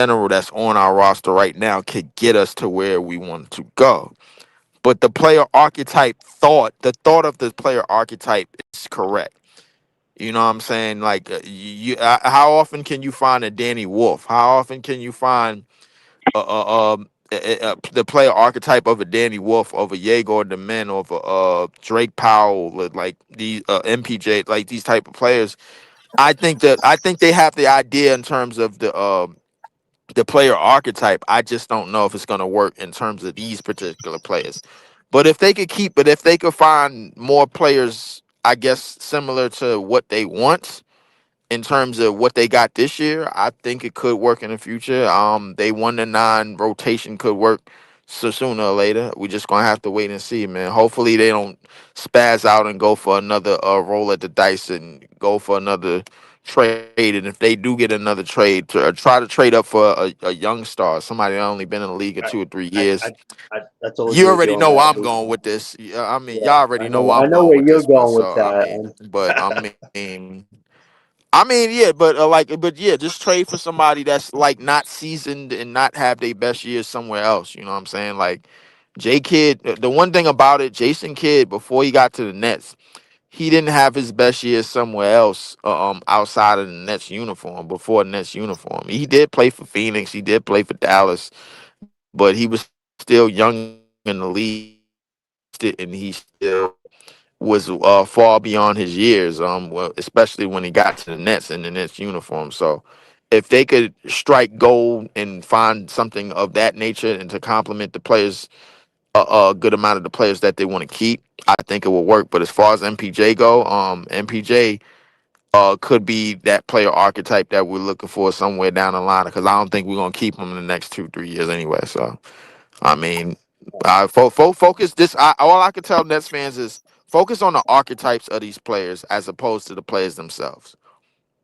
general that's on our roster right now could get us to where we want to go. But the thought of the player archetype is correct. You know what I'm saying? Like, how often can you find a Danny Wolf? How often can you find the player archetype of a Danny Wolf, of a Yegor Demen, of a Drake Powell, like these MPJ, like these type of players? I think they have the idea in terms of the player archetype. I just don't know if it's going to work in terms of these particular players. But if they could find more players, I guess similar to what they want in terms of what they got this year, I think it could work in the future. They 1 to 9 rotation could work. So sooner or later, we just gonna have to wait and see, man. Hopefully they don't spaz out and go for another roll at the dice and go for another trade. And if they do get another trade, to try to trade up for a young star, somebody that only been in the league of I, 2 or 3 years. I totally You agree with you already on know where that. I'm going with this. Yeah, I mean, Yeah, y'all already know where I I'm know going where with you're this. But going with so that. yeah, but yeah, just trade for somebody that's like not seasoned and not have their best years somewhere else. You know what I'm saying? Like J Kidd, the one thing about it, Jason Kidd, before he got to the Nets, he didn't have his best years somewhere else, outside of the Nets uniform. Before Nets uniform, he did play for Phoenix, he did play for Dallas, but he was still young in the league, and he still was far beyond his years. Well, especially when he got to the Nets in the Nets uniform. So, if they could strike gold and find something of that nature and to complement the players, a good amount of the players that they want to keep, I think it will work. But as far as MPJ go, MPJ could be that player archetype that we're looking for somewhere down the line, because I don't think we're gonna keep him in the next 2 3 years anyway. So, I mean, focus this. All I can tell Nets fans is focus on the archetypes of these players as opposed to the players themselves.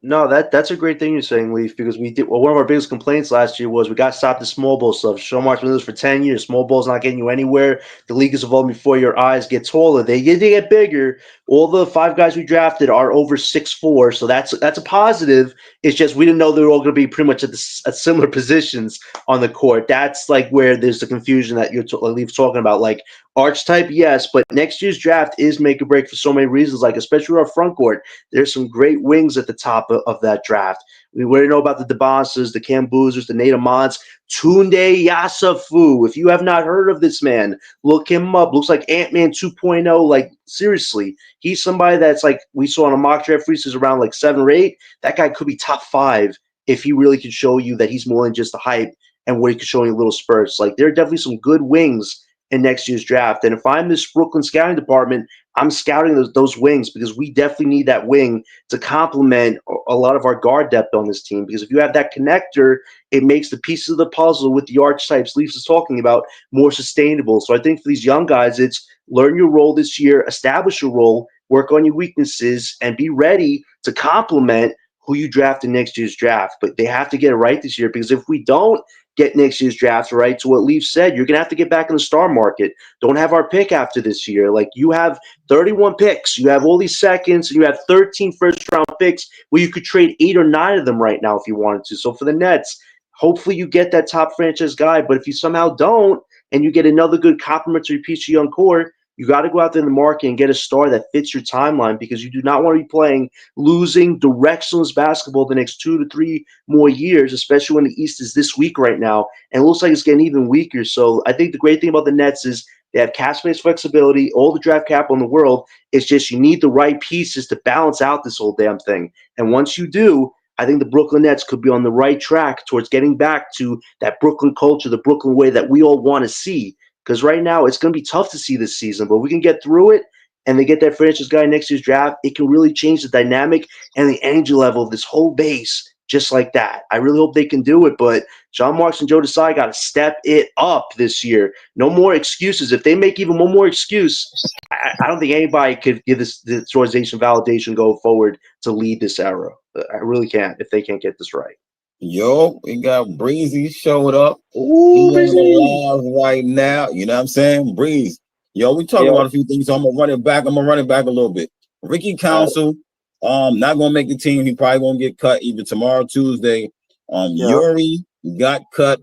No, that's a great thing you're saying, Leaf, because we did one of our biggest complaints last year was we got to stop the small ball stuff. Sean Mark's been doing this for 10 years. Small ball's not getting you anywhere. The league is evolving before your eyes. Get taller. They get bigger. All the 5 guys we drafted are over 6'4", so that's a positive. It's just we didn't know they were all going to be pretty much at similar positions on the court. That's like where there's the confusion that Leaf's talking about. Like archetype, yes, but next year's draft is make or break for so many reasons. Like especially our front court. There's some great wings at the top of that draft. We already know about the DeBosses, the Cam Boozers, the Nate Amants, Tunde Yasafu. If you have not heard of this man, look him up. Looks like Ant-Man 2.0. Like, seriously, he's somebody that's like we saw on a mock draft freezes around like 7 or 8. That guy could be top 5 if he really could show you that he's more than just the hype and what he could show you in little spurts. Like, there are definitely some good wings in next year's draft. And if I'm this Brooklyn scouting department, I'm scouting those wings because we definitely need that wing to complement a lot of our guard depth on this team. Because if you have that connector, it makes the pieces of the puzzle with the archetypes Leafs is talking about more sustainable. So I think for these young guys, it's learn your role this year, establish your role, work on your weaknesses, and be ready to complement who you draft in next year's draft. But they have to get it right this year because if we don't get next year's draft right, to what Leaf said, you're going to have to get back in the star market. Don't have our pick after this year. Like you have 31 picks, you have all these seconds, and you have 13 first-round picks where you could trade 8 or 9 of them right now if you wanted to. So for the Nets, hopefully you get that top franchise guy. But if you somehow don't and you get another good complementary piece of young core, you got to go out there in the market and get a star that fits your timeline because you do not want to be playing losing directionless basketball the next 2 to 3 more years, especially when the East is this weak right now. And it looks like it's getting even weaker. So I think the great thing about the Nets is they have cap space flexibility, all the draft capital in the world. It's just you need the right pieces to balance out this whole damn thing. And once you do, I think the Brooklyn Nets could be on the right track towards getting back to that Brooklyn culture, the Brooklyn way that we all want to see. Because right now it's going to be tough to see this season, but we can get through it and they get that franchise guy next year's draft. It can really change the dynamic and the energy level of this whole base just like that. I really hope they can do it, but John Marks and Joe Desai got to step it up this year. No more excuses. If they make even one more excuse, I don't think anybody could give this organization validation go forward to lead this era. I really can't if they can't get this right. Yo, we got Breezy showed up. Ooh, He on Breezy. the live right now. You know what I'm saying? Breeze. Yo, we talking Yeah. about a few things, so I'm gonna run it back. I'm gonna run it back a little bit. Ricky Council, not gonna make the team. He probably gonna get cut either tomorrow, Tuesday. Yeah. Yuri got cut.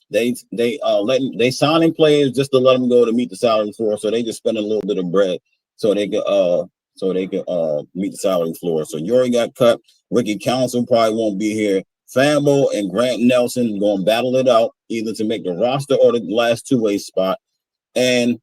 They signing players just to let them go to meet the salary floor. So they just spend a little bit of bread so they could meet the salary floor. So Yuri got cut. Ricky Council probably won't be here. Fambo and Grant Nelson going to battle it out either to make the roster or the last two-way spot. And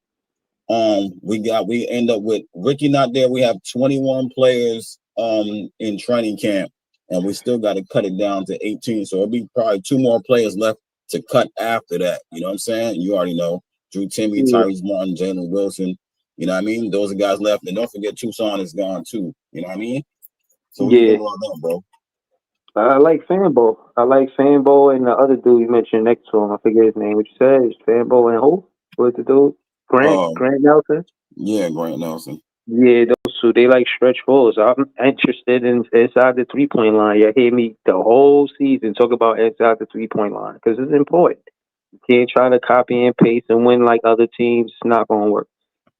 we end up with Ricky not there. We have 21 players in training camp, and we still got to cut it down to 18. So it'll be probably 2 more players left to cut after that. You know what I'm saying? You already know Drew Timmy, Tyrese Martin, Jalen Wilson. You know what I mean? Those are guys left, and don't forget Tucson is gone too. You know what I mean? So we feel about that, bro. I like Fanbo. I like Fanbo and the other dude you mentioned next to him. I forget his name. What you said? It's Fanbo and who? What's the dude? Grant Nelson? Yeah, Grant Nelson. Yeah, those two. They like stretch fours. I'm interested in inside the 3-point line. You hear me the whole season talk about inside the 3-point line because it's important. You can't try to copy and paste and win like other teams. It's not going to work.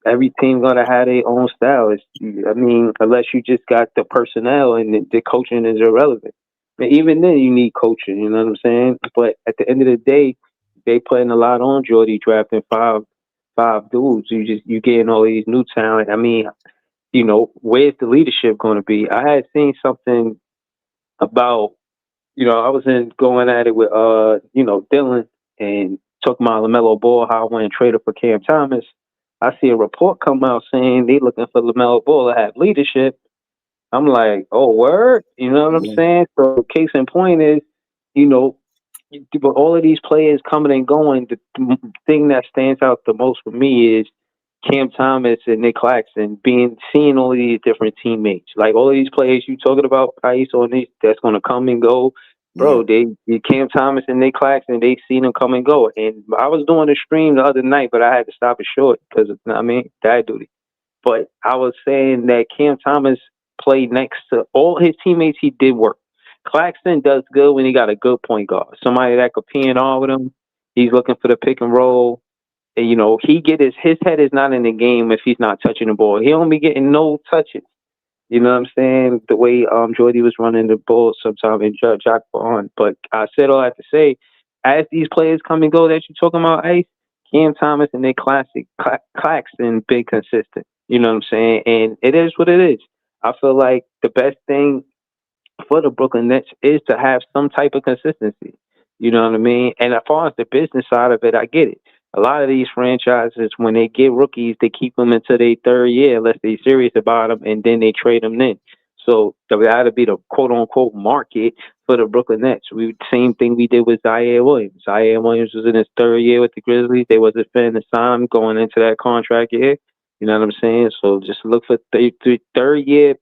Every team gonna have their own style. Unless you just got the personnel and the coaching is irrelevant. And even then, you need coaching. You know what I'm saying? But at the end of the day, they putting a lot on Jordy, drafting five dudes. You getting all these new talent. Where's the leadership going to be? I had seen something about, I was going at it with Dylan and talking about LaMelo Ball, how I went and traded for Cam Thomas. I see a report come out saying they looking for LaMelo Ball to have leadership. I'm like, oh, word? You know what I'm saying? So case in point is, but all of these players coming and going, the thing that stands out the most for me is Cam Thomas and Nick Claxton seeing all of these different teammates. Like all of these players you talking about, that's going to come and go. Bro, Cam Thomas and Nick Claxton, they seen them come and go. And I was doing a stream the other night, but I had to stop it short because, dad duty. But I was saying that Cam Thomas played next to all his teammates. He did work. Claxton does good when he got a good point guard. Somebody that could P&R with him. He's looking for the pick and roll. And, he get his head is not in the game if he's not touching the ball. He don't be getting no touches. You know what I'm saying? The way Jordy was running the ball sometimes and Jack on. But I said all that to say, as these players come and go that you're talking about, Ice, Cam Thomas and their Claxton been consistent. You know what I'm saying? And it is what it is. I feel like the best thing for the Brooklyn Nets is to have some type of consistency. You know what I mean? And as far as the business side of it, I get it. A lot of these franchises, when they get rookies, they keep them into their third year unless they're serious about them, and then they trade them then. So that'll be the quote-unquote market for the Brooklyn Nets. Same thing we did with Zaire Williams. Zaire Williams was in his third year with the Grizzlies. They wasn't fan to sign going into that contract year. You know what I'm saying? So just look for third-year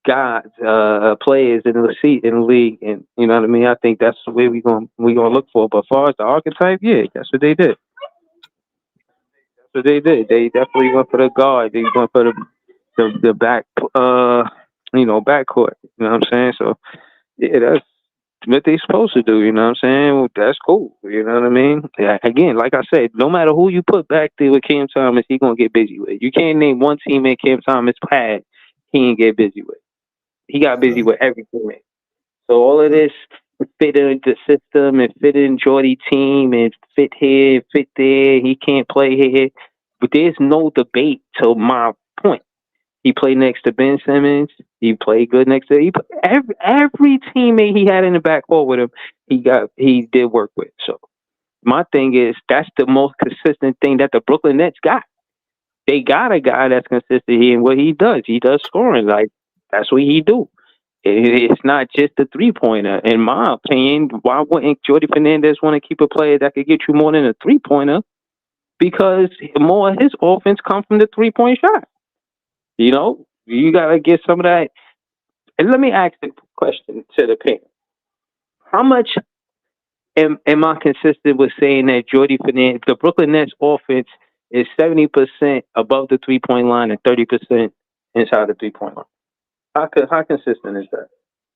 guys, players in the league, and you know what I mean. I think that's the way we gonna look for. But as far as the archetype, yeah, that's what they did. That's what they did. They definitely went for the guard. They went for the back, backcourt. You know what I'm saying? So yeah, that's what they supposed to do. You know what I'm saying? Well, that's cool. You know what I mean? Yeah, again, like I said, no matter who you put back there with Cam Thomas, he gonna get busy with. You can't name one teammate Cam Thomas had he ain't get busy with. He got busy with every teammate. So all of this fit in the system and fit in Jordy team and fit here, fit there. He can't play here. But there's no debate to my point. He played next to Ben Simmons. He played good next to every teammate he had in the backcourt with him. He did work with. So my thing is that's the most consistent thing that the Brooklyn Nets got. They got a guy that's consistent in what he does. He does scoring. Like that's what he do. It's not just a 3-pointer. In my opinion, why wouldn't Jordy Fernandez want to keep a player that could get you more than a 3-pointer? Because more of his offense comes from the 3-point shot. You got to get some of that. And let me ask the question to the panel. How much am I consistent with saying that Jordy Fernandez, the Brooklyn Nets offense is 70% above the 3-point line and 30% inside the 3-point line? How consistent is that?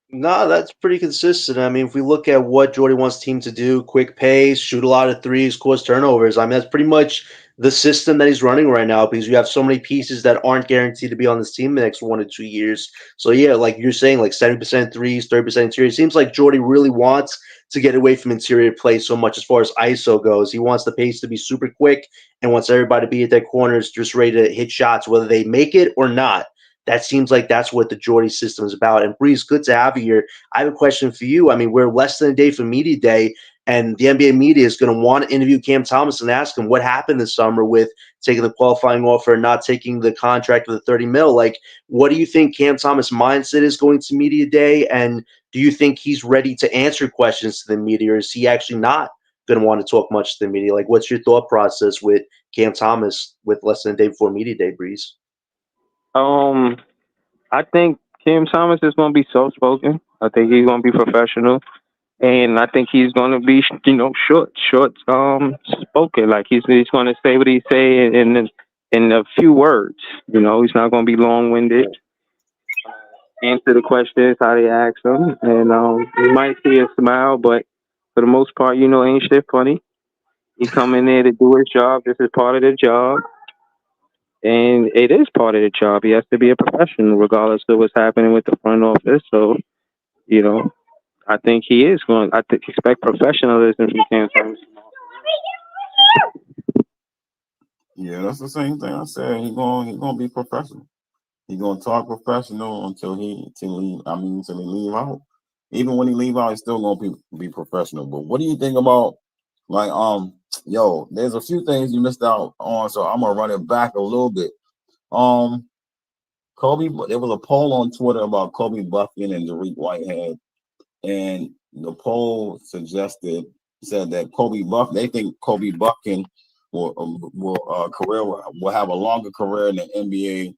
No, that's pretty consistent. I mean, if we look at what Jordy wants team to do, quick pace, shoot a lot of threes, cause turnovers. I mean, that's pretty much the system that he's running right now because you have so many pieces that aren't guaranteed to be on this team in the next 1 or 2 years. So yeah, like you're saying, like 70% threes, 30% interior. It seems like Jordy really wants to get away from interior play so much as far as ISO goes. He wants the pace to be super quick and wants everybody to be at their corners just ready to hit shots, whether they make it or not. That seems like that's what the Jordy system is about. And Breeze, good to have you here. I have a question for you. I mean, we're less than a day from media day, and the NBA media is going to want to interview Cam Thomas and ask him what happened this summer with taking the qualifying offer and not taking the contract with the 30 mil. Like, what do you think Cam Thomas' mindset is going to media day? And do you think he's ready to answer questions to the media, or is he actually not going to want to talk much to the media? Like, what's your thought process with Cam Thomas with less than a day before media day, Breeze? I think Cam Thomas is going to be soft spoken. I think he's going to be professional, and I think he's going to be, short spoken. Like he's going to say what he say in a few words. He's not going to be long winded. Answer the questions how they ask him, and you might see a smile, but for the most part, ain't shit funny. He come in there to do his job. This is part of the job. And it is part of the job. He has to be a professional, regardless of what's happening with the front office. So, I think he is going. I expect professionalism from Cam Thomas. Yeah, that's the same thing I said. He's gonna be professional. He's gonna talk professional until he leave out. Even when he leave out, he's still gonna be professional. But what do you think about like there's a few things you missed out on, so I'm gonna run it back a little bit. Kobe, there was a poll on Twitter about Kobe Buffkin and Dariq Whitehead, and the poll said that they think Kobe Buffkin will have a longer career in the NBA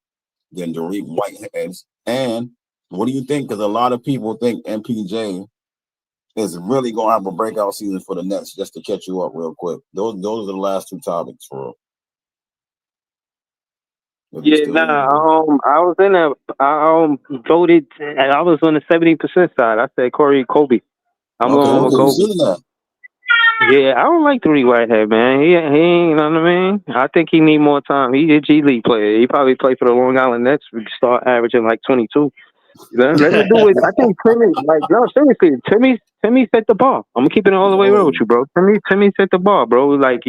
than Dariq Whitehead. And what do you think? Because a lot of people think MPJ is really going to have a breakout season for the Nets. Just to catch you up real quick, those are the last two topics for. Yeah, I was in a, I voted, and I was on the 70% side. I said Kobe. I'm going with Kobe. Yeah, I don't like Dariq Whitehead, man. He ain't, you know what I mean? I think he need more time. He's a G League player. He probably played for the Long Island Nets. We start averaging like 22. Let him do it. I think seriously, Timmy set the bar. I'm gonna keep it all the way real with you, bro. Timmy set the bar, bro. Like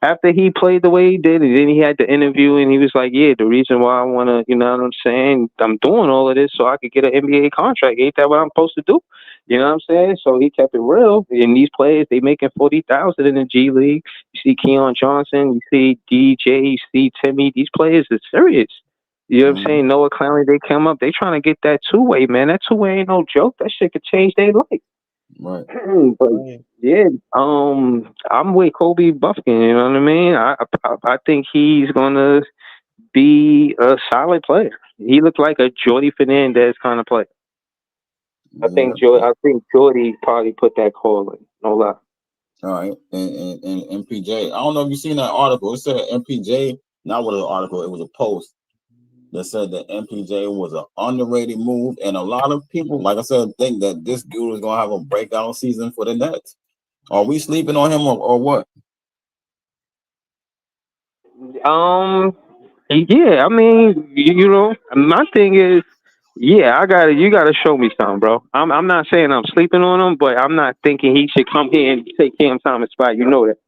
after he played the way he did, and then he had the interview, and he was like, "Yeah, the reason why I wanna, you know what I'm saying? I'm doing all of this so I could get an NBA contract. Ain't that what I'm supposed to do? You know what I'm saying?" So he kept it real. And these players, they making 40,000 in the G League. You see Keon Johnson, you see DJ, you see Timmy. These players are serious. You know what I'm saying? Noah Clowney, they come up. They trying to get that two-way, man. That two-way ain't no joke. That shit could change their life. Right. But yeah, I'm with Kobe Buffkin. You know what I mean? I think he's gonna be a solid player. He looked like a Jordy Fernandez kind of player. I think Jordy probably put that call in. No lie. All right, and MPJ. I don't know if you've seen that article. It said MPJ. Not what an article. It was a post that said that MPJ was an underrated move, and a lot of people, like I said, think that this dude is gonna have a breakout season for the Nets. Are we sleeping on him or what? Yeah, I mean, my thing is, yeah, you gotta show me something, bro. I'm not saying I'm sleeping on him, but I'm not thinking he should come here and take Cam Thomas' spot. You know that.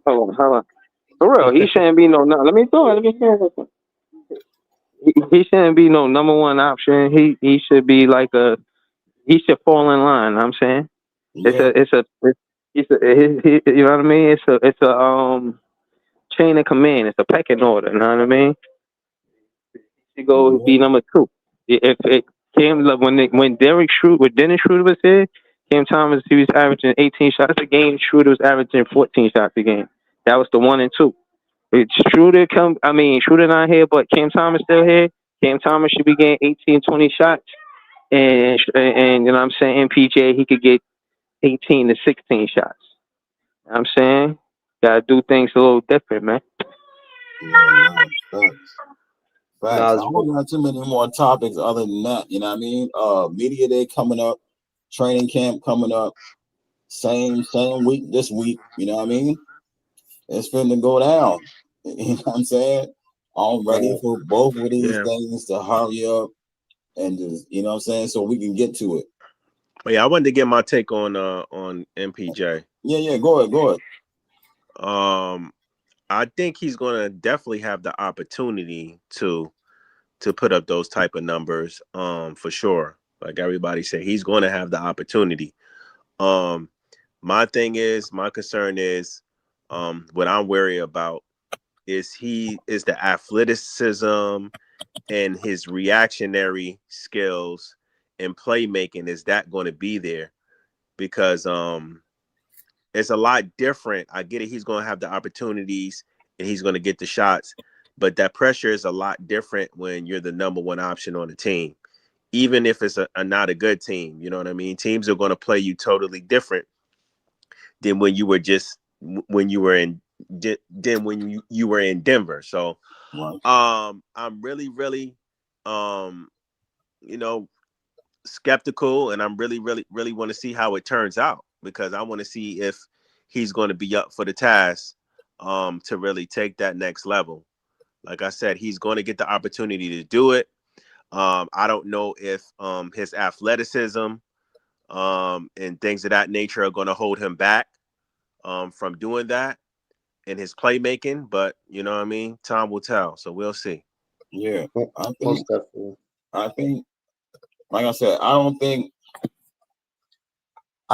Hold on. For real, he shouldn't be no. Let me do it. He shouldn't be no number one option. He should be like he should fall in line. I'm saying you know what I mean. It's a chain of command. It's a pecking order. You know what I mean. He go be number two. If Cam when Dennis Schroeder was here, Cam Thomas he was averaging 18 shots a game. Schroeder was averaging 14 shots a game. That was the 1 and 2. Schroeder not here, but Cam Thomas still here. Cam Thomas should be getting 18, 20 shots. And you know what I'm saying? MPJ, he could get 18 to 16 shots. You know what I'm saying? Gotta do things a little different, man. Facts. I don't have too many more topics other than that. You know what I mean? Media day coming up, training camp coming up, same week this week. You know what I mean? it's finna go down. You know what I'm saying? I'm ready for both of these things to hurry up and just, you know what I'm saying, so we can get to it. But yeah, I wanted to get my take on MPJ. Yeah, go ahead. I think he's gonna definitely have the opportunity to put up those type of numbers, for sure. Like everybody said, he's gonna have the opportunity. My concern is, what I'm worried about is the athleticism and his reactionary skills and playmaking. Is that going to be there? Because it's a lot different. I get it. He's going to have the opportunities and he's going to get the shots, but that pressure is a lot different when you're the number one option on the team, even if it's a not a good team. You know what I mean? Teams are going to play you totally different than when you were in Denver. So I'm really skeptical, and I'm really want to see how it turns out, because I want to see if he's going to be up for the task to really take that next level. Like I said, he's going to get the opportunity to do it. I don't know if his athleticism and things of that nature are going to hold him back from doing that in his playmaking, but you know what I mean? Time will tell. So we'll see. Yeah, I think, like I said, I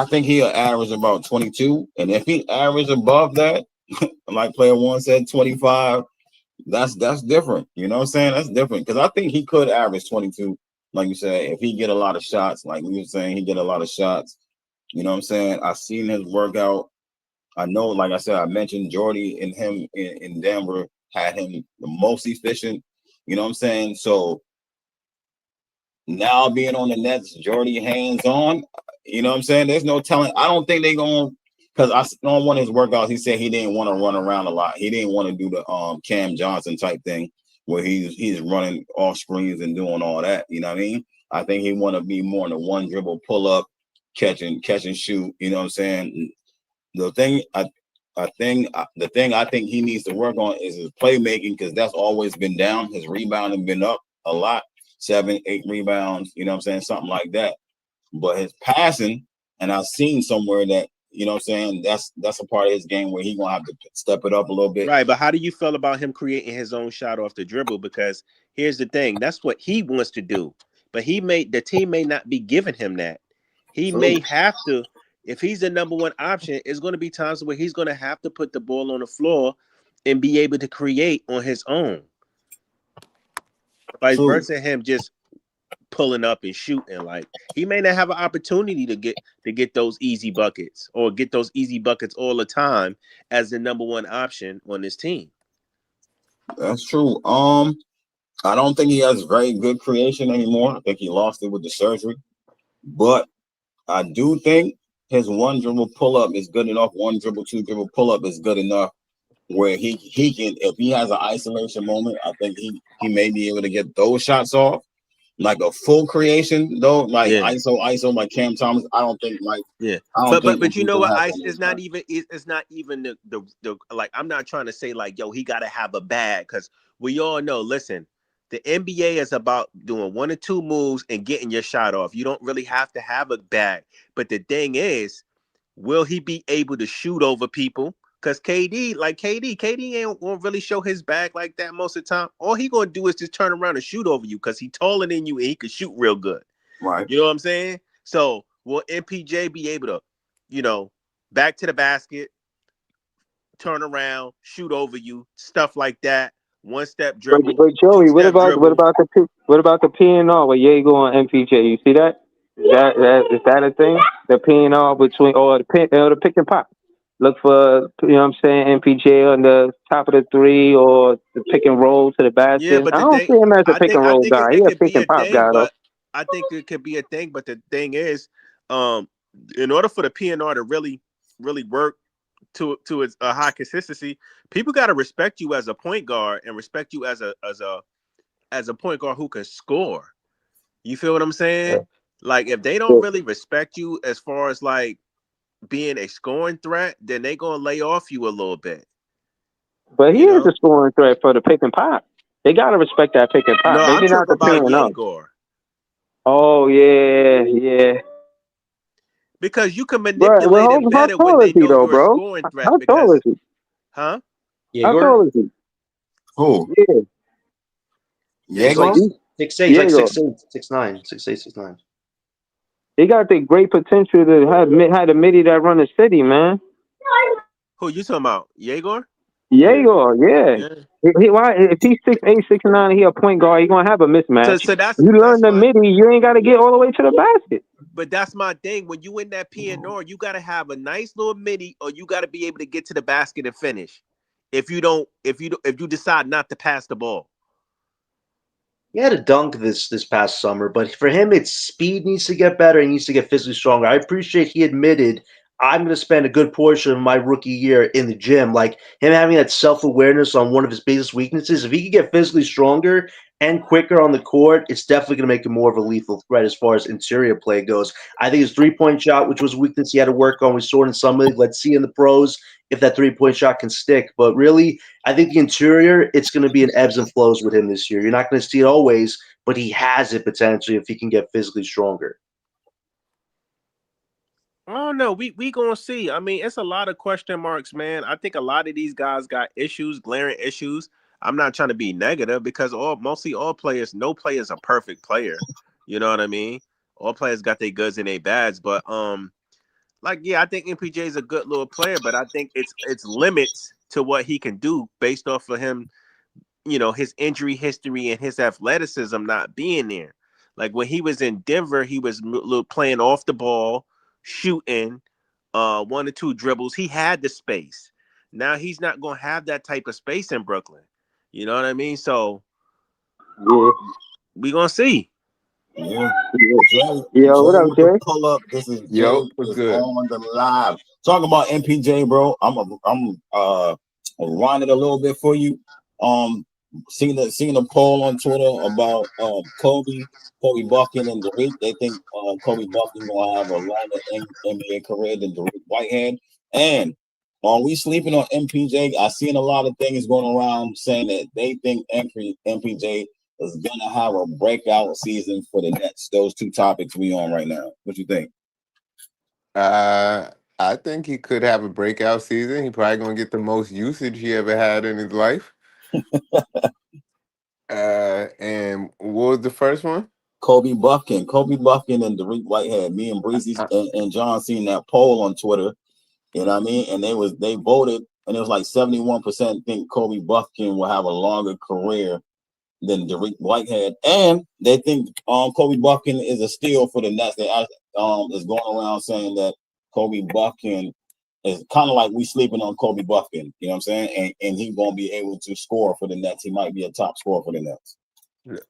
think he'll average about 22. And if he average above that, like player one said, 25, that's different. You know what I'm saying? That's different. Because I think he could average 22, like you said, if he get a lot of shots, like we were saying, he get a lot of shots. You know what I'm saying? I've seen his workout. I know, like I said, I mentioned Jordy and him in Denver had him the most efficient. You know what I'm saying? So now being on the Nets, Jordy hands on, you know what I'm saying? There's no telling. I don't think they're going to, because I saw one of his workouts, he said he didn't want to run around a lot. He didn't want to do the Cam Johnson type thing where he's running off screens and doing all that. You know what I mean? I think he want to be more in a one dribble pull up, catch and shoot. You know what I'm saying? The thing I think he needs to work on is his playmaking, because that's always been down. His rebounding been up a lot, 7, 8 rebounds. You know what I'm saying? Something like that. But his passing, and I've seen somewhere that, you know what I'm saying, that's a part of his game where he's gonna have to step it up a little bit. Right, but how do you feel about him creating his own shot off the dribble? Because here's the thing, that's what he wants to do. But the team may not be giving him that. He may have to, if he's the number one option, it's going to be times where he's going to have to put the ball on the floor and be able to create on his own. Vice versa, him just pulling up and shooting. Like, he may not have an opportunity to get those easy buckets or get those easy buckets all the time as the number one option on this team. That's true. I don't think he has very good creation anymore. I think he lost it with the surgery. But I do think his one dribble pull up is good enough. One dribble, two dribble pull up is good enough where he can, if he has an isolation moment, I think he may be able to get those shots off. Like a full creation though, like ISO like Cam Thomas. I don't think like but you know what, Ice is not even the like, I'm not trying to say like, yo, he gotta have a bag, because we all know, listen, the NBA is about doing 1 or 2 moves and getting your shot off. You don't really have to have a bag. But the thing is, will he be able to shoot over people? Because KD ain't gonna really show his bag like that most of the time. All he gonna do is just turn around and shoot over you, because he's taller than you and he can shoot real good. Right. You know what I'm saying? So will MPJ be able to, back to the basket, turn around, shoot over you, stuff like that? One step dribble. But Joey, what about the P and R with Diego and MPJ? You see that? Is that a thing? The P and R between, or the pick and pop. Look for, you know what I'm saying, MPJ on the top of the three, or the pick and roll to the basket. Yeah, but I don't see him as a pick and roll guy. He's a pick and pop guy, though. I think it could be a thing, but the thing is, in order for the PNR to really work to its a high consistency, people got to respect you as a point guard and respect you as a point guard who can score. You feel what I'm saying? Yeah. Like, if they don't really respect you as far as like being a scoring threat, then they gonna lay off you a little bit. But he You is know? a scoring threat for the pick and pop. They gotta respect that pick and pop. No, I'm Maybe not talking the about 2-0. Yegor. Oh yeah. Because you can Bro, manipulate him how better when tall is they he know though, you're a bro? scoring threat. How tall Because, is he? huh? How Yegor? tall is he? Who? Yeah, He's like Yegor? 6'8", he's like Diego. 6'8", 6'9", 6'8", 6'9". He got the great potential to have a midi that run the city, man. Who you talking about? Yegor? Yeah. Diego, yeah. Yeah. Why if he's 6'8", 6'9", he a point guard, he gonna have a mismatch. So that's You learn the fine. midi, you ain't gotta get all the way to the basket. But that's my thing. When you in that PNR, you gotta have a nice little midi, or you gotta be able to get to the basket and finish. If you decide not to pass the ball. He had a dunk this past summer, but for him, it's speed needs to get better. He needs to get physically stronger. I appreciate he admitted I'm going to spend a good portion of my rookie year in the gym. Like him having that self-awareness on one of his biggest weaknesses. If he could get physically stronger and quicker on the court, it's definitely going to make him more of a lethal threat as far as interior play goes. I think his three-point shot, which was a weakness he had to work on, we saw it in some league. Let's see in the pros if that three-point shot can stick. But really, I think the interior, it's going to be an ebbs and flows with him this year. You're not going to see it always, but he has it potentially if he can get physically stronger. I don't know. We gonna see. I mean, it's a lot of question marks, man. I think a lot of these guys got issues, glaring issues. I'm not trying to be negative because mostly all players, no player is a perfect player. You know what I mean? All players got their goods and their bads, but like yeah, I think MPJ is a good little player, but I think it's limits to what he can do based off of him, his injury history and his athleticism not being there. Like when he was in Denver, he was playing off the ball, shooting, 1 or 2 dribbles. He had the space. Now he's not going to have that type of space in Brooklyn. You know what I mean? So Yeah. we gonna see. Yeah. Yo, what Jay up, with the Jay? pull up. This is Jay Yo, what's is good? on the live. Talking about MPJ, bro. I'm rewind it a little bit for you. Seen the poll on Twitter about Kobe Buffkin and Derek. They think Kobe Buffkin gonna have a longer NBA career than Derek Whitehead. And are we sleeping on MPJ? I seen a lot of things going around saying that they think MPJ is gonna have a breakout season for the Nets. Those two topics we on right now. What you think? I think he could have a breakout season. He probably gonna get the most usage he ever had in his life. And what was the first one? Kobe Buffkin and Derek Whitehead. Me and Breezy and John seen that poll on Twitter. You know what I mean? And they voted, and it was like 71% think Kobe Buffkin will have a longer career than Derek Whitehead, and they think Kobe Buffkin is a steal for the Nets. They is going around saying that Kobe Buffkin is kind of like we sleeping on Kobe Buffkin. You know what I'm saying? And he's going to be able to score for the Nets. He might be a top scorer for the Nets.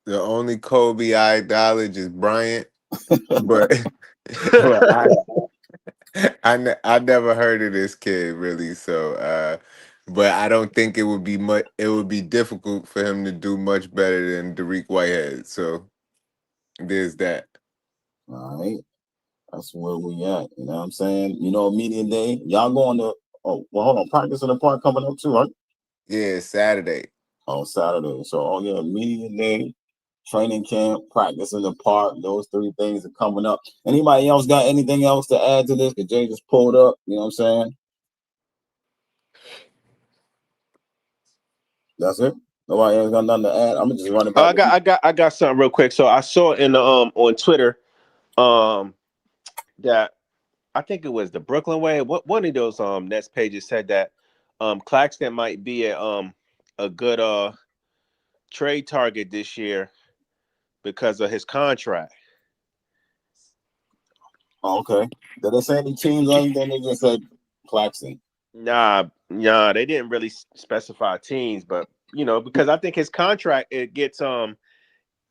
The only Kobe I acknowledge is Bryant, but well, I never heard of this kid really. So, but I don't think it would be much. It would be difficult for him to do much better than Derek Whitehead. So there's that. All right. That's where we at. You know what I'm saying? Media day. Y'all going to, hold on. Practice in the park coming up too, right? Yeah, Saturday. On Saturday. So, media day, training camp, practice in the park. Those 3 things are coming up. Anybody else got anything else to add to this? Because Jay just pulled up. You know what I'm saying? That's it. Nobody else got nothing to add. I'm gonna just run it back. I got something real quick. So I saw in the on Twitter that I think it was the Brooklyn Way. One of those Nets pages said that Claxton might be a good trade target this year because of his contract. Oh, okay. Did they say any teams or anything? They just said Claxton. Nah, they didn't really specify teams, but because I think his contract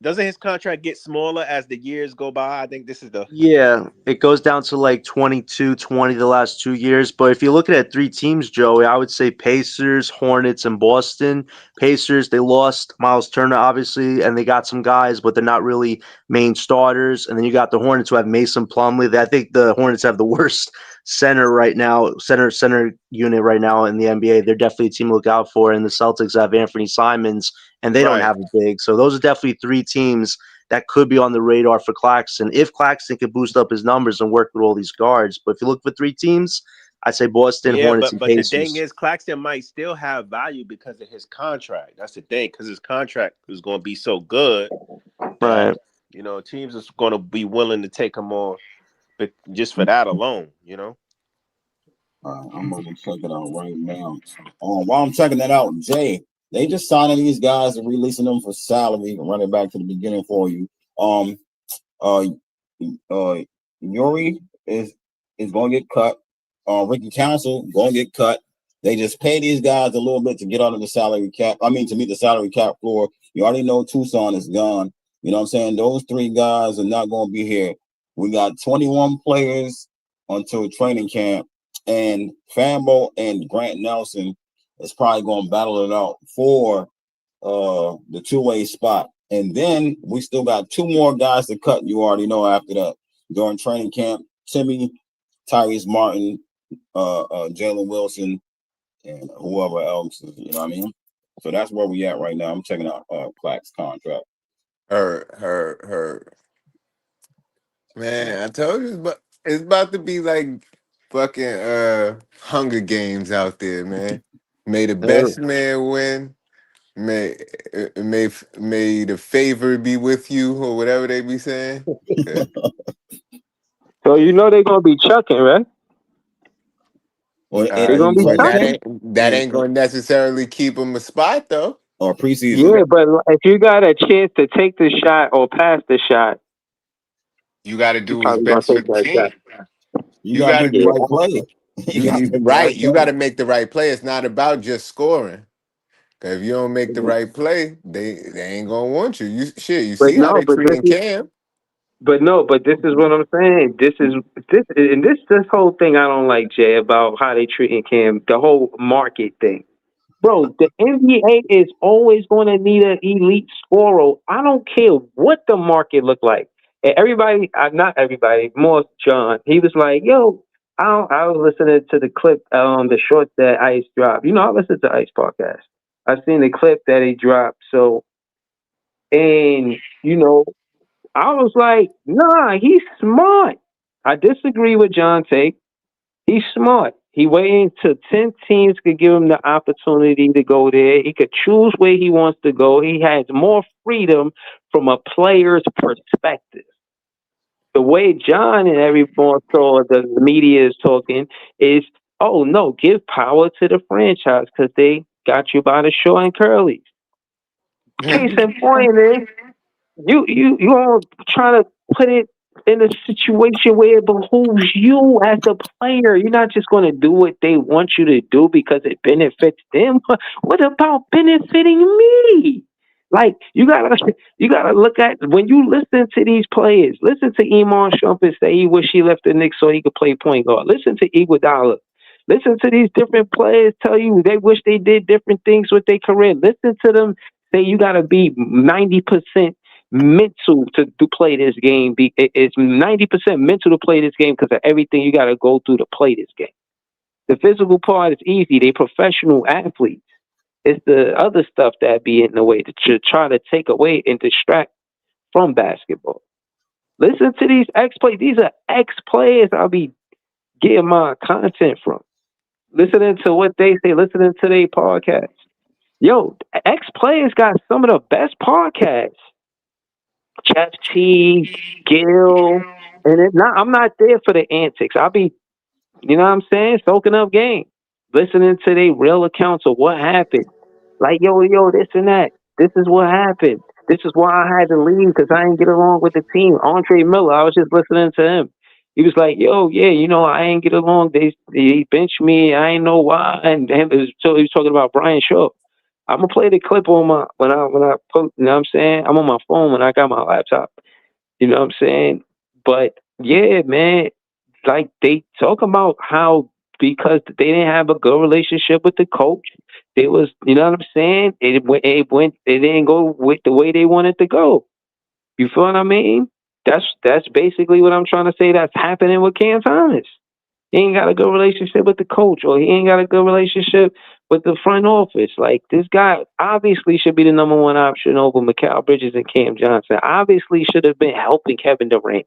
doesn't his contract get smaller as the years go by? I think this is Yeah, it goes down to like 22, 20 the last 2 years. But if you're looking at 3 teams, Joey, I would say Pacers, Hornets, and Boston. Pacers, they lost Miles Turner, obviously, and they got some guys, but they're not really main starters. And then you got the Hornets who have Mason Plumlee. I think the Hornets have the worst center right now, center unit right now in the NBA. They're definitely a team to look out for. And the Celtics have Anthony Simons, and they don't Right. have a big. So those are definitely three teams that could be on the radar for Claxton if Claxton could boost up his numbers and work with all these guards. But if you look for three teams, I'd say Boston, Yeah, Hornets, but and but the thing Pacers. is, Claxton might still have value because of his contract. That's the thing, because his contract is going to be so good that Right. teams is going to be willing to take him on, but just for that alone. I'm gonna check it out right now. While I'm checking that out, Jay, they just signing these guys and releasing them for salary. Running back to the beginning for you. Yuri is going to get cut. Ricky Council going to get cut. They just pay these guys a little bit to get under the salary cap. I mean, to meet the salary cap floor. You already know Tucson is gone. You know what I'm saying? Those three guys are not going to be here. We got 21 players until training camp, and Fambo and Grant Nelson is probably going to battle it out for the two-way spot. And then we still got two more guys to cut. You already know after that during training camp: Timmy, Tyrese Martin, Jalen Wilson, and whoever else is, you know what I mean? So that's where we at right now. I'm checking out Clack's contract. Her. Man, I told you, but it's about to be like fucking Hunger Games out there, man. May the best man win. May the favor be with you, or whatever they be saying. Yeah. So they're gonna be chucking, right? Well, They're gonna be But chucking. that ain't gonna necessarily keep him a spot though. Or preseason. Yeah, but if you got a chance to take the shot or pass the shot, You got to you do what's probably gonna best for take the that team. shot. You You gotta got to make the do right play. right. You got to make the right play. It's not about just scoring. 'Cause if you don't make the right play, they ain't gonna want you. You But see how no, they treating Cam. but this is what I'm saying. This whole thing I don't like, Jay, about how they treating Cam, the whole market thing. Bro, the NBA is always going to need an elite scorer. I don't care what the market look like. And everybody, not everybody, more John. He was like, "Yo, I was listening to the clip, the short that Ice dropped. I listen to Ice podcast. I seen the clip that he dropped. So, and I was like, nah, he's smart. I disagree with John Tate. He's smart. He waited until 10 teams could give him the opportunity to go there. He could choose where he wants to go. He has more freedom from a player's perspective. The way John and everyone saw the media is talking is, oh no, give power to the franchise because they got you by the short and curly. Case in point is, you all trying to put it in a situation where it behooves you as a player. You're not just going to do what they want you to do because it benefits them. What about benefiting me? Like you gotta look at when you listen to these players. Listen to Iman Shumpert say he wish he left the Knicks so he could play point guard. Listen to Iguodala. Listen to these different players tell you they wish they did different things with their career. Listen to them say you got to be 90% mental to play this game. It's 90% mental to play this game because of everything you got to go through to play this game. The physical part is easy. They professional athletes. It's the other stuff that be in the way to try to take away and distract from basketball. Listen to these ex-players. These are ex-players I'll be getting my content from. Listening to what they say, listening to their podcasts. Yo, ex-players got some of the best podcasts. Jeff T, Gil, and I'm not there for the antics. I'll be, you know what I'm saying, soaking up game, listening to their real accounts of what happened. Like, yo, this and that. This is what happened. This is why I had to leave because I didn't get along with the team. Andre Miller, I was just listening to him. He was like, yo, yeah, I ain't get along. They benched me. I ain't know why. And so he was talking about Brian Shaw. I'm gonna play the clip on my when I put, you know what I'm saying? I'm on my phone when I got my laptop. You know what I'm saying? But yeah, man, like they talk about how because they didn't have a good relationship with the coach, it was, you know what I'm saying? It didn't go with the way they wanted to go. You feel what I mean? That's basically what I'm trying to say. That's happening with Cam Thomas. He ain't got a good relationship with the coach, or he ain't got a good relationship with the front office. Like, this guy obviously should be the number one option over Mikal Bridges and Cam Johnson. Obviously should have been helping Kevin Durant,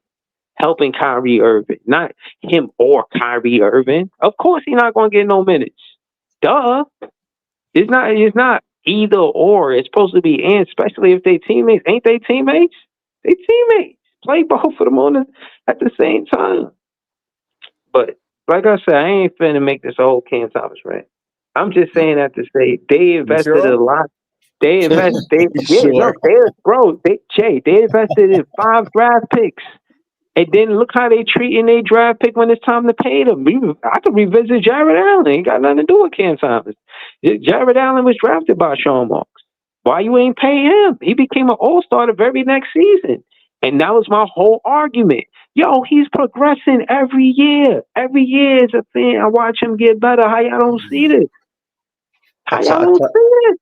helping Kyrie Irving, not him or Kyrie Irving. Of course he's not going to get no minutes. Duh. It's not either or. It's supposed to be and, especially if they teammates. Ain't they teammates? They teammates. Play both of them at the same time. But like I said, I ain't finna make this a whole Cam Thomas rant. I'm just saying that to say they invested a lot. They invested. They invested in 5 draft picks. And then look how they treating their draft pick when it's time to pay them. I could revisit Jared Allen. Ain't got nothing to do with Cam Thomas. Jared Allen was drafted by Sean Marks. Why you ain't pay him? He became an all-star the very next season. And that was my whole argument. Yo, he's progressing every year. Every year is a thing. I watch him get better. How y'all don't see this? How y'all don't see this?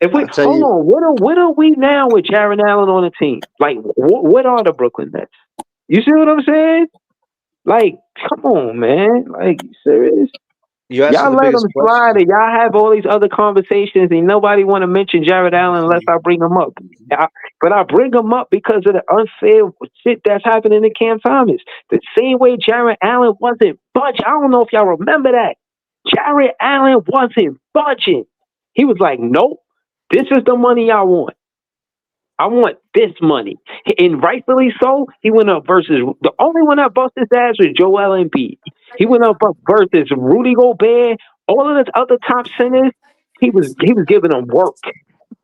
If we hold on, what are we now with Jared Allen on the team? Like, what are the Brooklyn Nets? You see what I'm saying? Like, come on, man. Like, you serious? Y'all let him slide and y'all have all these other conversations and nobody want to mention Jared Allen unless I bring him up. But I bring him up because of the unfair shit that's happening to Cam Thomas. The same way Jared Allen wasn't budging. I don't know if y'all remember that. Jared Allen wasn't budging. He was like, nope, this is the money I want. I want this money. And rightfully so, he went up versus the only one that busted his ass was Joel Embiid. He went up versus Rudy Gobert, all of the other top centers. He was giving them work.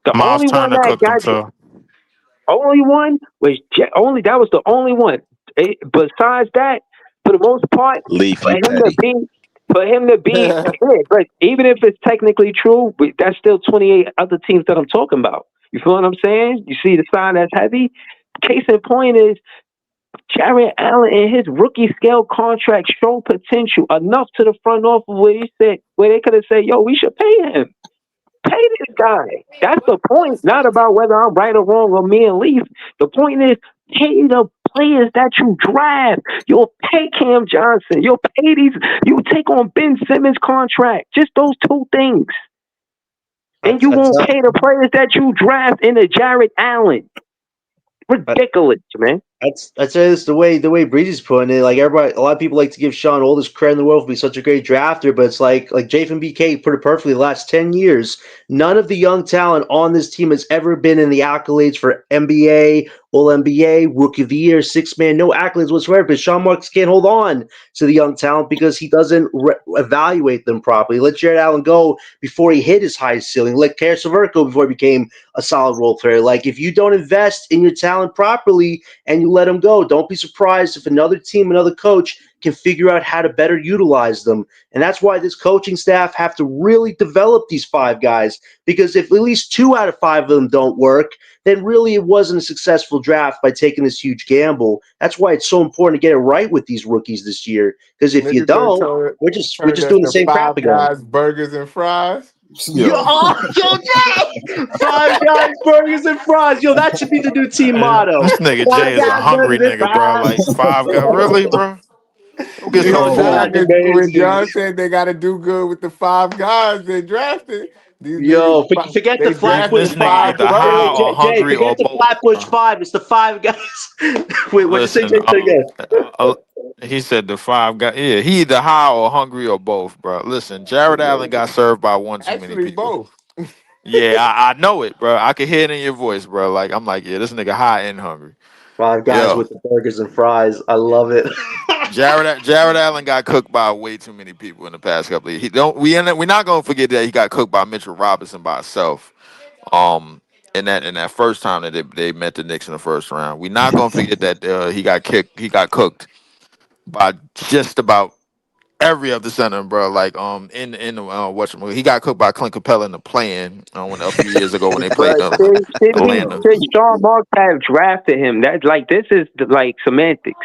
The Miles only one Turner that cooked got himself. only one was that was the only one. Besides that, for the most part, Leafy Petty. for him to be but even if it's technically true, that's still 28 other teams that I'm talking about. You feel what I'm saying? You see the side that's heavy? Case in point is Jared Allen in his rookie scale contract showed potential enough to the front office where they could have said, yo, we should pay him. Pay this guy. That's the point. Not about whether I'm right or wrong or me and Leaf. The point is pay the players that you draft. You'll pay Cam Johnson. You'll pay these. You take on Ben Simmons' contract. Just those two things. And you won't pay the players that you draft in the Jared Allen. Ridiculous, man. I'd say this the way Breezy's putting it. Like, everybody, a lot of people like to give Sean all this credit in the world for being such a great drafter, but it's like Jason BK put it perfectly. The last 10 years, none of the young talent on this team has ever been in the accolades for NBA, All NBA, Rookie of the Year, Sixth Man, no accolades whatsoever. But Sean Marks can't hold on to the young talent because he doesn't evaluate them properly. Let Jared Allen go before he hit his highest ceiling. Let Karis LeVert go before he became a solid role player. Like, if you don't invest in your talent properly and you let him go, don't be surprised if another team, another coach can figure out how to better utilize them. And that's why this coaching staff have to really develop these 5 guys, because if at least 2 out of 5 of them don't work, then really it wasn't a successful draft by taking this huge gamble. That's why it's so important to get it right with these rookies this year, because if you don't, we're just doing the same crap again. 5 Guys, burgers and fries. Yo, Jay! 5 Guys, burgers and fries. Yo, that should be the new team motto. This nigga Jay is a hungry nigga, bro. Like 5 Guys, really, bro? Don't get so full. When John said they got to do good with the 5 guys they drafted. Yo, forget the Flatbush 5. Jay, forget the Flatbush 5. It's the 5 Guys. Wait, what did you say, Jay? Again. He said the 5 Guys. Yeah, he either high or hungry or both, bro. Listen, Jared Allen got served by one too many people. Both. Yeah, I know it, bro. I can hear it in your voice, bro. Like, I'm like, yeah, this nigga high and hungry. 5 Guys with the burgers and fries. I love it. Jared Allen got cooked by way too many people in the past couple of years. We're not gonna forget that he got cooked by Mitchell Robinson by himself. In that first time that they met the Knicks in the first round. We're not gonna forget that he got cooked by just about every other center, bro. Like in the he got cooked by Clint Capella in the play-in a few years ago when they played Atlanta. Sean Marks have drafted him. That's like, this is like semantics.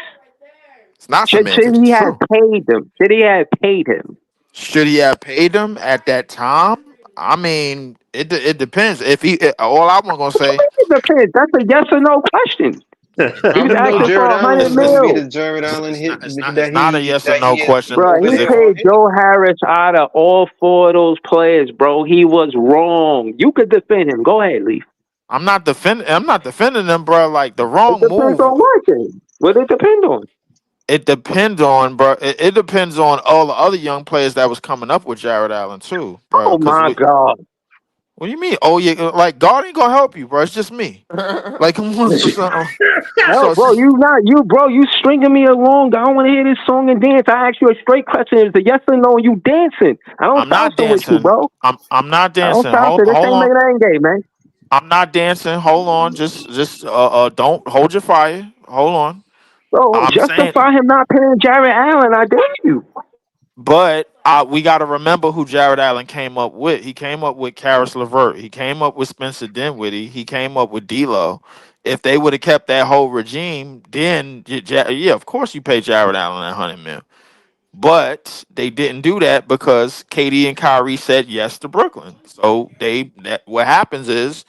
It's not semantics. Should he have paid him? Should he have paid him? Should he have paid him at that time? I mean, it depends. If he, all I'm gonna say, it depends. That's a yes or no question. He was Even though asking Jared for Allen 100 is going to be mil. the Jared Allen hit It's not a yes or no question, Bro, over he there paid on him. Joe Harris out of all 4 of those players, bro. He was wrong. You could defend him. Go ahead, Leaf. I'm not defending them, bro. Like the It wrong depends move. on what then. What it depend on? It depends on, bro. It depends on all the other young players that was coming up with Jared Allen too, bro. Oh my God. What do you mean? Oh yeah, like God ain't gonna help you, bro. It's just me. Like come on, No, so bro, you stringing me along. I don't want to hear this song and dance. I ask you a straight question. It's a yes or no, and you dancing. I don't I'm not salsa with you, dancing. bro. I'm not I don't dancing. salsa. Hold This ain't on. making that gay, man. I'm not dancing. Hold on. Just don't hold your fire. Hold on. Bro, I'm saying, justify him not paying Jared Allen. I dare you. but we got to remember who Jared Allen came up with. He came up with Karis LeVert. He came up with Spencer Dinwiddie. He came up with D'Lo. If they would have kept that whole regime, then yeah, of course you pay Jared Allen $100 million. But they didn't do that because KD and Kyrie said yes to Brooklyn. So what happens is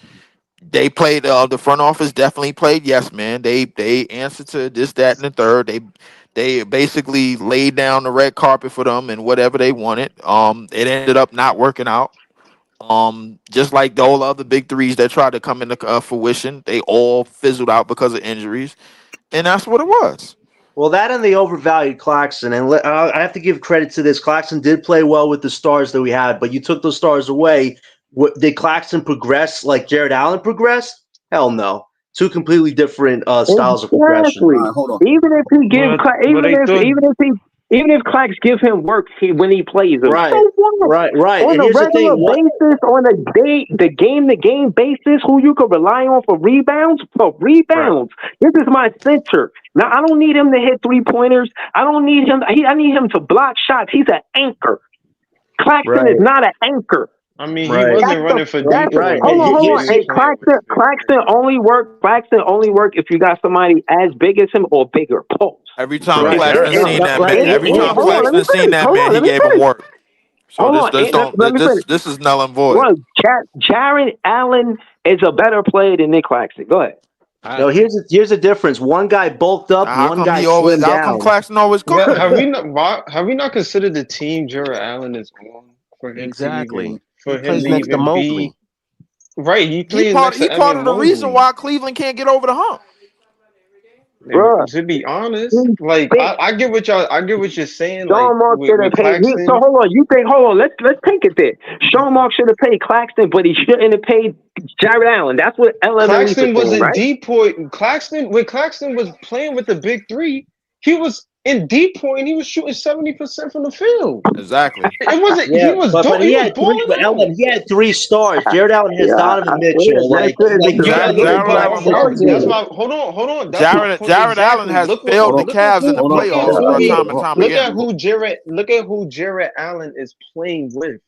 they played the front office definitely played yes man. They answered to this, that, and the third. They basically laid down the red carpet for them and whatever they wanted. It ended up not working out. Just like all the other big threes that tried to come into fruition, they all fizzled out because of injuries, and that's what it was. Well, that and they overvalued Claxton, and I have to give credit to this. Claxton did play well with the stars that we had, but you took those stars away. Did Claxton progress like Jared Allen progressed? Hell no. Two completely different styles of progression. Exactly. All right, hold on. Even if he give, even if Clax give him work when he plays him, Right, so what? right. On And a here's the regular thing: basis, on the game-to-game basis, who you could rely on for rebounds? This is my center. Now I don't need him to hit 3-pointers. I don't need him. I need him to block shots. He's an anchor. Claxton is not an anchor. I mean, he Right. wasn't running for That's Depot right. when hold he on. was Hey, playing with the big Claxton three. only work if you got somebody as big as him or bigger. Pause. Every time Right. Claxton seen that man, every time Hold on, let me Claxton seen finish. that Hold man, on, he let me gave him finish. work. So Hold on, let me finish. this is null and void. Well, Jared Allen is a better player than Nick Claxton. Go ahead. No, here's the difference. One guy bulked up, Now, one guy slimmed how come down. Claxton always But cooking? have we not considered the team Jared Allen is on for him Exactly. to He plays next to even Mobley. be right? He He plays part next he to part Evan of the reason Mobley. why Cleveland can't get over the hump. Bruh. To be honest, like I get what you're saying. Like Sean Mark should have with paid. Claxton, So hold on, let's take it there. Sean Mark should have paid Claxton, but he shouldn't have paid Jared Allen. That's what LM Claxton was saying, in right? deep point. When Claxton was playing with the big three, he was in deep point. He was shooting 70% from the field. Exactly. It wasn't. Yeah, but He he was had three. balling But out. Ellen, he had 3 stars. Jared Allen has Yeah, Donovan Mitchell. that's good. Like you Jared got to give him Allen That's flexibility. my. Hold on. That's my Jared point Allen exactly. has failed the Look at Cavs in the playoffs, bro, time and time again. Look at who Jared Allen is playing with.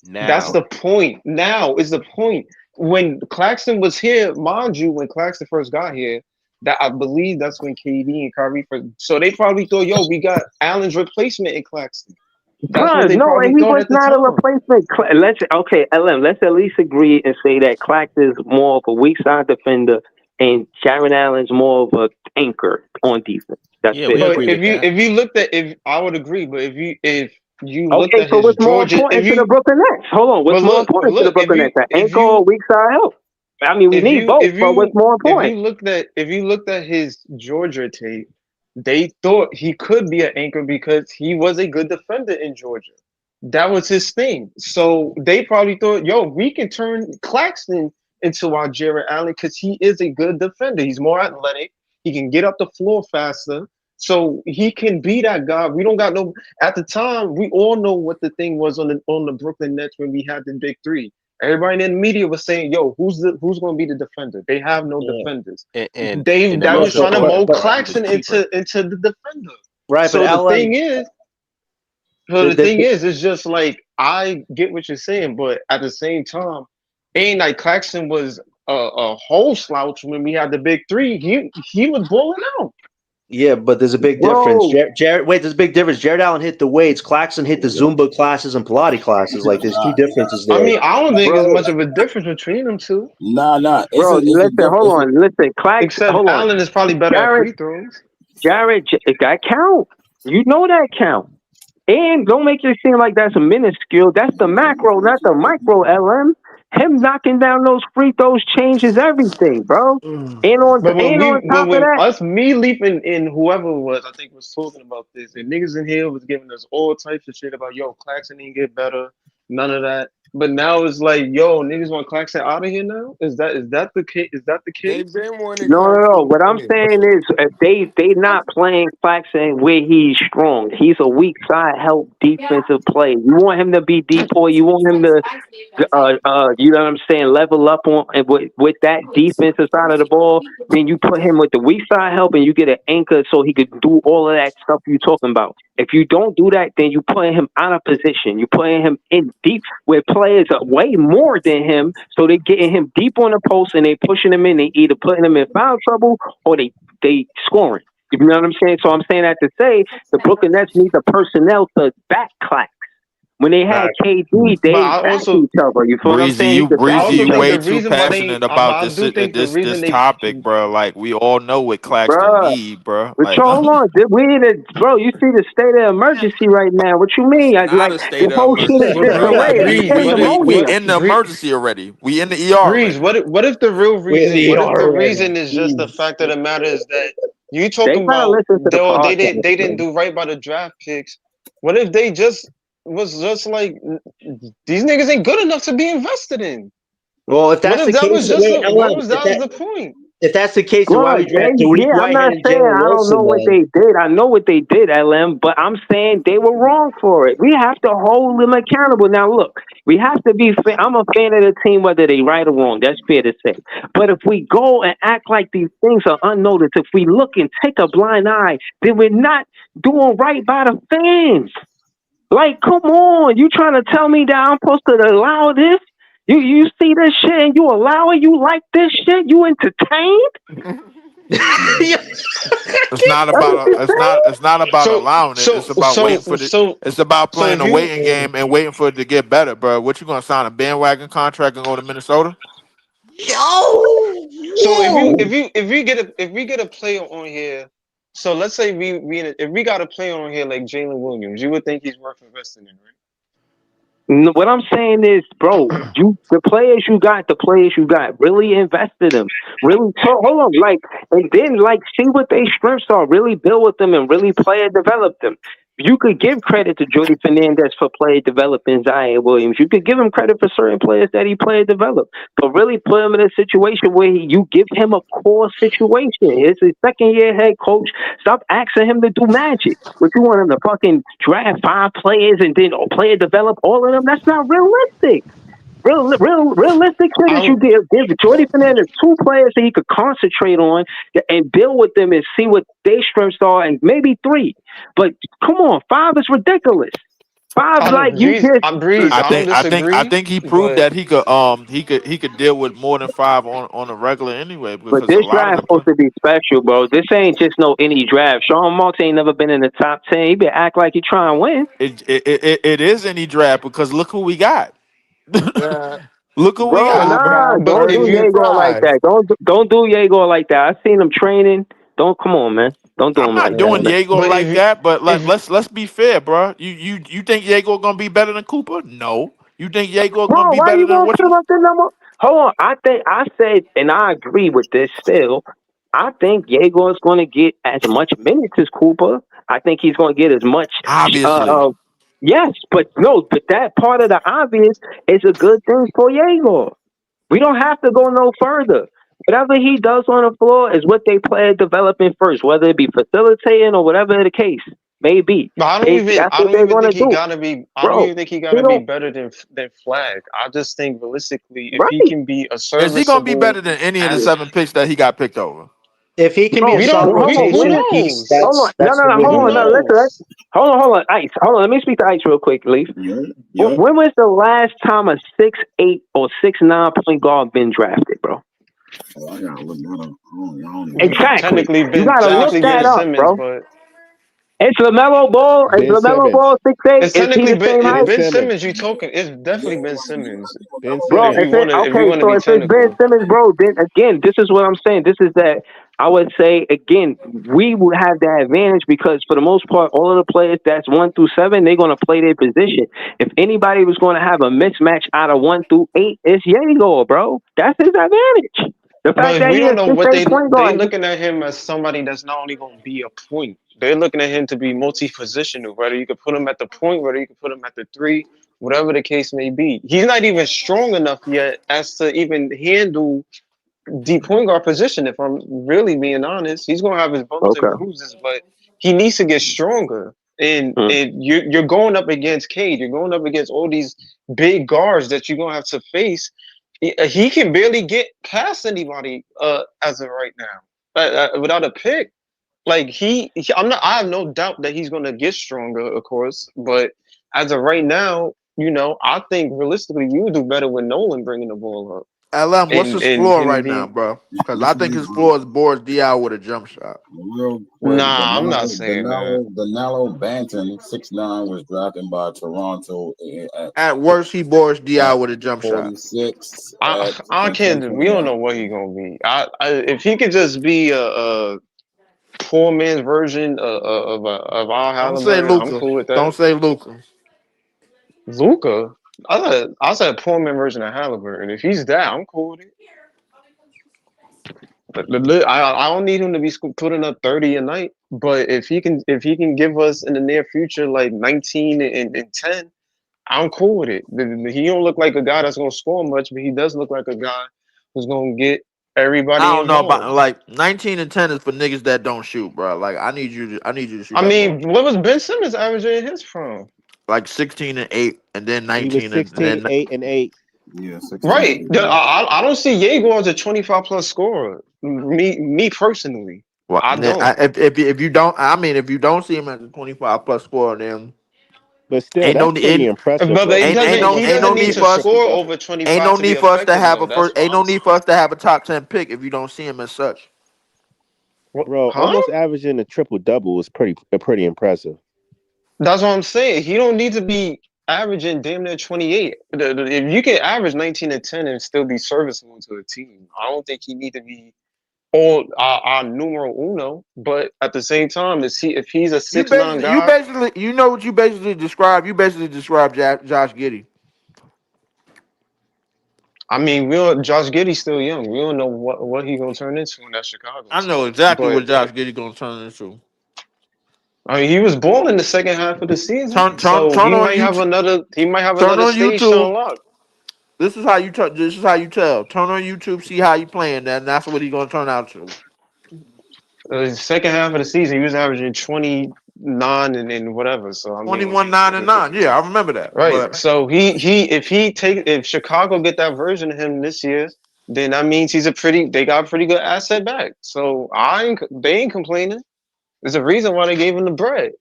Now. That's the point. Now is the point. When Claxton was here, mind you, when Claxton first got here, that I believe that's when KD and Kyrie first. So they probably thought, "Yo, we got Allen's replacement in Claxton." That's what they No, probably and he thought was at the not a time. replacement. LM. Let's at least agree and say that Claxton is more of a weak side defender, and Jared Allen's more of a anchor on defense. That's Yeah, it. we But agree with that. if I would agree, but if you looked Okay, at so his what's more Georgia, important to the Brooklyn Nets? Hold on, what's more important to the Brooklyn Nets? An anchor or weak side help? I mean, we need both, but what's more important? if you looked at his Georgia tape, they thought he could be an anchor because he was a good defender in Georgia. That was his thing. So they probably thought, yo, we can turn Claxton into our Jared Allen because he is a good defender. He's more athletic. He can get up the floor faster. So he can be that guy. We don't got no. At the time, we all know what the thing was on the Brooklyn Nets when we had the big three. Everybody in the media was saying, "Yo, who's going to be the defender?" They have no defenders. And That was trying to mold Claxton he was cheaper. into the defender. Right, So but the Ellen, thing is, it's just like I get what you're saying, but at the same time, ain't like Claxton was a whole slouch when we had the big three. He was balling out. Yeah, but there's a big difference. Bro, There's a big difference. Jared Allen hit the weights. Claxton hit the Zumba classes and Pilates classes. Like, there's two differences I there. mean, I don't think there's bro, much of a difference between them two. Nah. bro, listen, hold on. Listen, Except hold on. Allen is probably better at Jared, free throws. that count. You know that count. And don't make it seem like that's a minuscule. That's the macro, not the micro, LM. Him knocking down those free throws changes everything, bro. And But on top of when that, us, me leaping in whoever it was, I think was talking about this, and niggas in here was giving us all types of shit about, yo, Claxton didn't get better, none of that. But now it's like, yo, niggas want Claxton out of here now. Is that the case? Is that the They've case? been wanting no. Claxton What I'm in. saying is they not playing Claxton where he's strong. He's a weak side help defensive play. You want him to be decoy. You want him to you know what I'm saying, level up on with that defensive side of the ball. Then you put him with the weak side help, and you get an anchor so he could do all of that stuff you talking about. If you don't do that, then you put him out of position. You putting him in deep where players are way more than him, so they getting him deep on the post and they pushing him in. They either putting him in foul trouble or they scoring. You know what I'm saying? So I'm saying that to say the Brooklyn Nets need the personnel to back Clax. When they had KD, they But I backed also each other. You feel what I'm saying? He could back also You each think other. way the too reason why passionate about I do think the reason this they topic, bro. Like, we all know what Claxton Bruh. need, bro. But Like, hold on, bro. You see the state of emergency right now. What you mean? not a Like state the of whole shit is emergency, but bro. disarray. Like, It's we pandemonium. in the emergency already. We in the ER Breeze, already. what if the real Where reason? they What if are the already. reason is just the fact of the matter is that you They talking gotta about listen to the they podcast. didn't do right by the draft picks. What if they just was just like these niggas ain't good enough to be invested in? Well, if that's What the if that case, was just wait, what LM, was that was the point? if that's the case, then why Look, we drafted Tariq I'm Whitehead not and saying Jalen I don't know Wilson what then? they did. I know what they did, LM, but I'm saying they were wrong for it. We have to hold them accountable. Now, look, we have to be fair. I'm a fan of the team, whether they right or wrong. That's fair to say. But if we go and act like these things are unnoticed, if we look and take a blind eye, then we're not doing right by the fans. Like, come on. You trying to tell me that I'm supposed to allow this? You see this shit and you allow it? You like this shit? You entertained? It's not about it's not about So allowing it. It's about waiting for the. It's about so playing if a you waiting game and waiting for it to get better, bro. What you gonna sign a bandwagon contract and go to Minnesota? So if we get a player on here, so let's say if we got a player on here like Jalen Williams, you would think he's worth investing in, right? What I'm saying is, bro, the players you got, really invested them. Really, so hold on, and then see what their strengths are. Really build with them and really player develop them. You could give credit to Jordy Fernandez for player developing Zion Williams. You could give him credit for certain players that he player developed, but really put him in a situation where you give him a core situation. It's his second year head coach. Stop asking him to do magic. But you want him to fucking draft 5 players and then player develop all of them? That's not realistic. Realistic shit is you give Jordy Fernandez 2 players that he could concentrate on and build with them and see what their strengths are, and maybe 3. But come on, 5 is ridiculous. 5 like you just. I think he proved that he could deal with more than 5 on a regular anyway, But because a this lot of draft the supposed to be special, bro. This ain't just no any draft. Sean Marks ain't never been in the top 10. He been act like he trying to win. it is any draft, because look who we got. Look who we Bro, got, bro. nah, But don't if do you Jaeger like that. Don't do Jaeger like that. I seen him training. Don't come on, man. Don't do I'm him not like that, doing man. Diego but like that, but if let's be fair, bro. You think Diego gonna be better than Cooper? No. You think Diego gonna Bro, be why better you than gonna what put him you? up the number? Hold on. I said, and I agree with this still. I think Jaeger is going to get as much minutes as Cooper. I think he's going to get as much. Obviously. Yes, but that part of the obvious is a good thing for Jaeger. We don't have to go no further. Whatever he does on the floor is what they play at developing first, whether it be facilitating or whatever the case may be. I don't even think he gotta be. I don't Bro, even think he you gotta be know, better than Flag. I just think realistically, if he right? can be a Is he gonna be serviceable better than any of the as 7 picks that he got picked over? If he can be No, a we solid don't. Who rotation piece, knows? hold on. that's the way Hold Who to on. No, go. knows? hold on. Ice. Hold on. Let me speak to Ice real quick, Leaf. Yeah. When was the last time a 6'8" or 6'9" point guard been drafted, bro? Oh, I gotta look that up. I don't even know. Exactly. Technically You Ben gotta look technically Ben that up, Simmons, bro. but It's LaMelo Ball. Is Ben LaMelo Simmons. Ball 6'8"? it's Is he technically the Ben same if Ben height? Ben Simmons. Simmons you talking it's definitely Ben Simmons. Ben Bro, If Simmons. you wanna if you okay, wanna so be if it's Ben technical. Simmons, bro, then again, this is what I'm saying. This is that I would say again, we would have that advantage because for the most part, all of the players that's 1 through 7, they're gonna play their position. If anybody was gonna have a mismatch out of 1 through 8, it's Yago, bro. That's his advantage. The fact But that we he don't is know what 6'8" point they guard. looking at him as somebody that's not only gonna be a point. They're looking at him to be multi-positional, whether you could put him at the point, whether you could put him at the 3, whatever the case may be. He's not even strong enough yet as to even handle the point guard position. If I'm really being honest, he's gonna have his bumps and Okay. bruises, but he needs to get stronger. Mm. And you're going up against Cade. You're going up against all these big guards that you're gonna have to face. He can barely get past anybody as of right now without a pick. Like I'm not. I have no doubt that he's gonna get stronger, of course. But as of right now, I think realistically, you would do better with Nolan bringing the ball up LM, what's and his and floor him right now, being. bro? Because I This think week, his floor is Boris Diaw with a jump shot. real quick, Nah, I'm not saying that. Danilo Banton, 6'9", was drafted by Toronto at At worst, he Boris at Diaw with a jump shot. 46 I from can't. We don't 2021. know what he gonna be. If he could just be a poor man's version of Al Don't say Halliburton, I'm Luca. cool with Don't that. say Luca. Luca, I said poor man version of Halliburton. If he's that, I'm cool with it. But I don't need him to be putting up 30 a night. But if he can give us in the near future like 19 and 10, I'm cool with it. He don't look like a guy that's gonna score much, but he does look like a guy who's gonna get everybody I don't know about involved. like 19 and 10 is for niggas that don't shoot, bro. Like I need you to shoot I that ball. mean, what was Ben Simmons averaging his from? Like 16 and 8, and then He was 19 and 16, then 8, and 8. Yeah, 16. Right. I don't see Yeager as a 25 plus scorer. Me personally, what? I don't. If you don't, I mean, if you don't see him as a 25 plus scorer, then But still, ain't no that's pretty ain't impressive, But bro. he He's ain't doesn't. no He almost ain't doesn't no need need averaging to a for us triple score double. over ain't 25 no to be need for us to effective, have though. a That's first what ain't I'm no need saying. for us to have a top 10 pick if you don't see him as such. What, Bro, huh? almost averaging a triple double is pretty impressive. That's what I'm saying. He don't need to be averaging damn near 28. If you can average 19 and 10 and still be serviceable to a team, I don't think he need to be all our numero uno. But at the same time, if he's a 6'9" You guy, basically you know what you basically describe. You basically describe Josh Giddey. I mean, Josh Giddey's still young. We don't know what he gonna turn into in that Chicago I team. know exactly But what Josh Giddey gonna turn into. I mean, he was born in the second half of the season, Turn so turn he on might have YouTube. another. He might have Turn another on stage to YouTube. unlock. This is how you This is how you tell. Turn on YouTube, see how you playing, and that's what he's gonna turn out to. Second half of the season, he was averaging 29 and whatever. So I mean, 21, 9, and 9. Yeah, I remember that. right. But So if Chicago get that version of him this year, then that means they got a pretty good asset back. So they ain't complaining. There's a reason why they gave him the bread.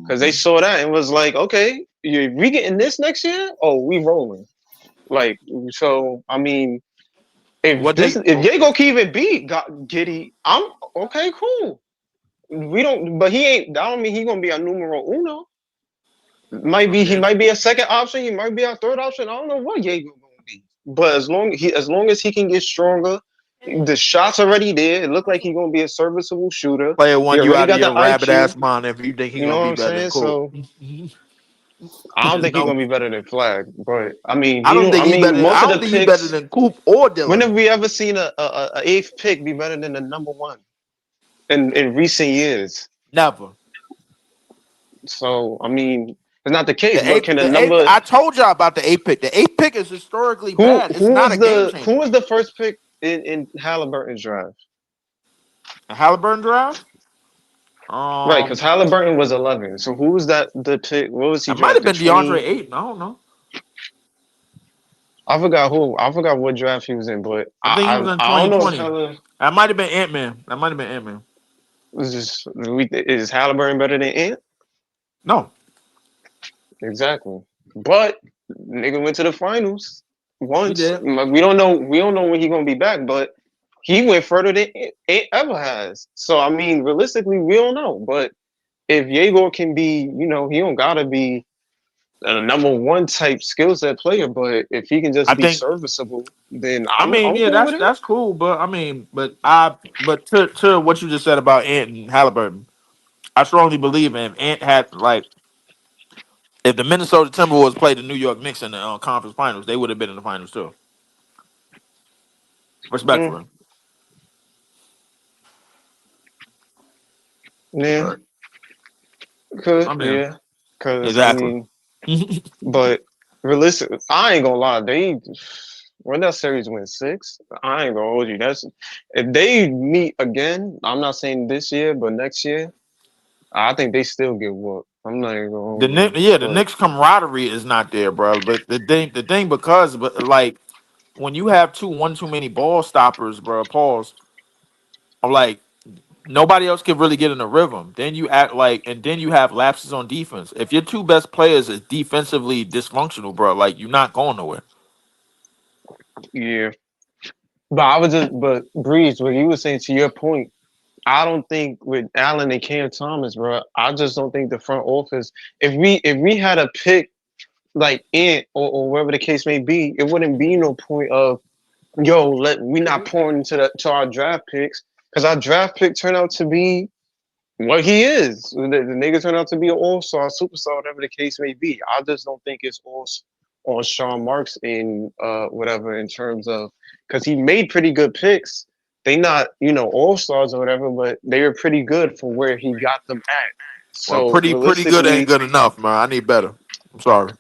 Because they saw that and was like, okay, we getting this next year? Oh, we rolling. Like, so I mean, what they if Diego can even beat Giddy, I'm okay, cool. We don't, but he ain't. That don't mean he gonna be a numero uno. He might be a second option. He might be a third option. I don't know what Diego gonna be. But as long as he can get stronger, the shots already there. It looked like he's gonna be a serviceable shooter. player He want you already out of got the your rabbit IQ. ass mind if you think he You know gonna what be I'm better than saying? Coop. So I don't There's think he's no gonna be better than Flag, but I mean, I don't think he's better than most I of the don't think he's better picks. than Coop or When have Dillon. we ever seen a eighth pick be better than the number one in recent years? Never. So I mean, it's not the case. The But can eighth, the the eighth. number I told y'all about the eighth pick. The eighth pick is historically bad. It's not a game who changer. was the first pick in Halliburton's draft? A Halliburton draft. Right, because Um, Halliburton was 11. So who was that? The pick? What was he it might have drafted? been DeAndre 20. Ayton. I don't know. I forgot who. I forgot what draft he was in. But I think he was in I don't know if 2020. That might have been Ant Man. That might have been Ant Man. Is Halliburton better than Ant? No, Exactly. But nigga went to the finals he once. did. We don't know when he gonna be back, but he went further than it ever has. So I mean, realistically, we don't know. But if Yegor can be, he don't gotta be a number one type skill set player, but if he can I just be think. serviceable, then I I'm mean, yeah, cool with it. that's cool, but I mean, but to what you just said about Ant and Halliburton, I strongly believe if Ant had like if the Minnesota Timberwolves played the New York Knicks in the conference finals, they would have been in the finals too. Mm, Respectfully, yeah, but I mean, yeah, because I exactly. mean, but realistic, I ain't gonna lie, when that series went 6, I ain't gonna hold you. That's if they meet again. I'm not saying this year, but next year, I think they still get whooped. I'm not even gonna hold you, The but Knicks camaraderie is not there, bro. But the thing because but like when you have one too many ball stoppers, bro, pause. I'm like nobody else can really get in a rhythm. Then you act like, and then you have lapses on defense. If your two best players is defensively dysfunctional, bro, like you're not going nowhere. yeah. But Breeze, what you were saying to your point, I don't think with Allen and Cam Thomas, bro. I just don't think the front office. If we had a pick like Ant or wherever the case may be, it wouldn't be no point of we not pouring to our draft picks because our draft pick turned out to be what he is. The nigga turned out to be an all-star, superstar, whatever the case may be. I just don't think it's all on Sean Marks in whatever in terms of because he made pretty good picks. They not all-stars or whatever, but they were pretty good for where he got them at. Well, So pretty good ain't realistically, good enough, man. I need better. I'm sorry,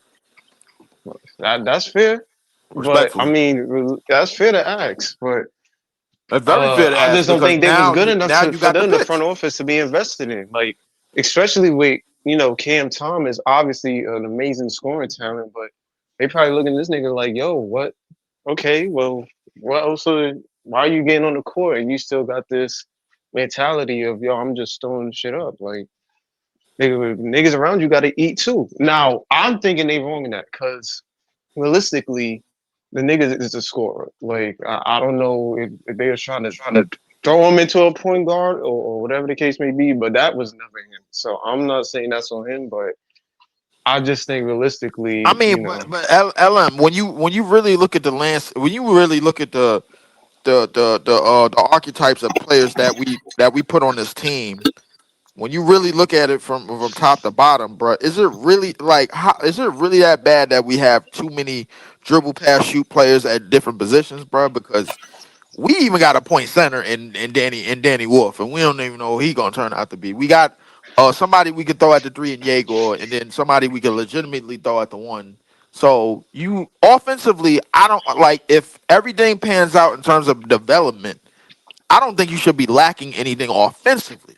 that's fair. But I respectfully. mean, that's fair to ask. But It's very fair to I ask just don't because think they was good enough now you for got the them, the front picks. office, to be invested in. Like, especially with Cam Thomas, obviously an amazing scoring talent, but they probably looking at this nigga like, yo, what? Okay, well, what else? Why are you getting on the court and you still got this mentality of yo, I'm just throwing shit up? Like, niggas around you got to eat too. Now, I'm thinking they wrong in that because realistically, the nigga is a scorer. Like I don't know if they were trying to throw him into a point guard or whatever the case may be, but that was never him. So I'm not saying that's on him, but I just think I realistically, mean, but LM, when you really look at the when you really look at the archetypes of players that we put on this team, when you really look at it from top to bottom, bro, is it really is it really that bad that we have too many dribble pass shoot players at different positions, bro? Because we even got a point center in Danny Wolf, and we don't even know who he gonna turn out to be. We got somebody we could throw at the 3 in Jaeger, and then somebody we could legitimately throw at the 1. So you offensively, I don't like if everything pans out in terms of development. I don't think you should be lacking anything offensively.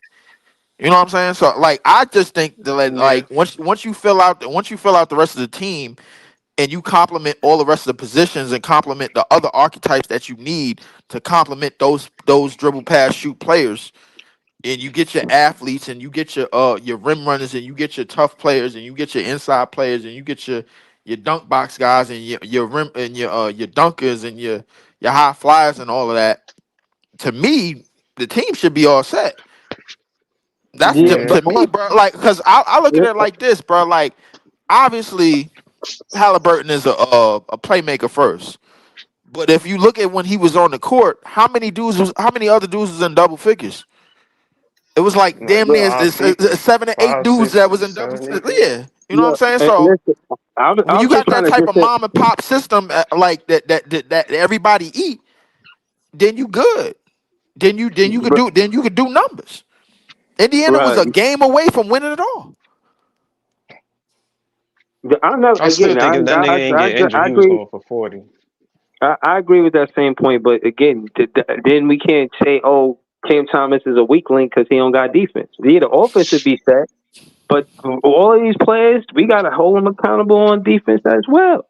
You know what I'm saying? So like I just think that yeah, once you fill out the rest of the team and you complement all the rest of the positions and complement the other archetypes that you need to complement those dribble pass shoot players, and you get your athletes and you get your rim runners and you get your tough players and you get your inside players and you get your dunk box guys and your rim and your dunkers and your high flyers and all of that. To me, the team should be all set. That's Yeah, yeah, but to me, bro. Like, cause I look at it like this, bro. Like, obviously, Halliburton is a playmaker first. But if you look at when he was on the court, how many other dudes was in double figures? It was like like damn near five people, 7 or 8 5, dudes 6, that was in double 7, 8 figures. people. Yeah, you know what I'm no, saying? and So listen, I when you was just got trying that to type get of to mom and pop system like that everybody eat, then you good. Then you could do numbers. Indiana was right. a game away from winning it all. I'm not I still again. think if that nigga ain't get injured, I he was agree. going for 40. I agree with that same point, but again, then we can't say, "Oh, Cam Thomas is a weak link because he don't got defense." Yeah, the offense should be set, but all of these players, we got to hold them accountable on defense as well.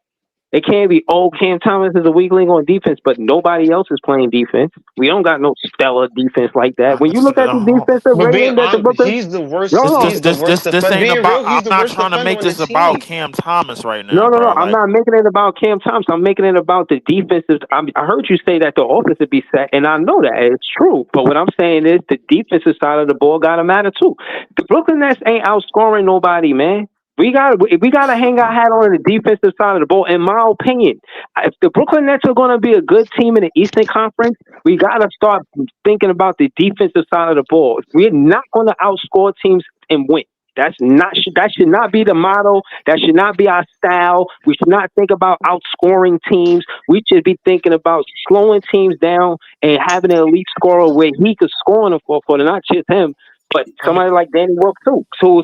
It can't be, Cam Thomas is a weak link on defense, but nobody else is playing defense. We don't got no stellar defense like that. When you look at the defensive But being rating that the honest, Brooklyn, he's the worst. no, no, He's the worst This defender. ain't Being about. real, he's I'm the not worst trying to defender make on the this about team. Cam Thomas right no, now, no, no. bro. I'm Like, not making it about Cam Thompson. I'm making it about the defensive. I heard you say that the offense would be set, and I know that it's true. But what I'm saying is the defensive side of the ball got to matter too. The Brooklyn Nets ain't outscoring nobody, man. We got to hang our hat on the defensive side of the ball. In my opinion, if the Brooklyn Nets are going to be a good team in the Eastern Conference, we got to start thinking about the defensive side of the ball. We're not going to outscore teams and win. That should not be the motto. That should not be our style. We should not think about outscoring teams. We should be thinking about slowing teams down and having an elite scorer where he could score in the fourth quarter, not just him. But somebody like Danny Wilkes too, who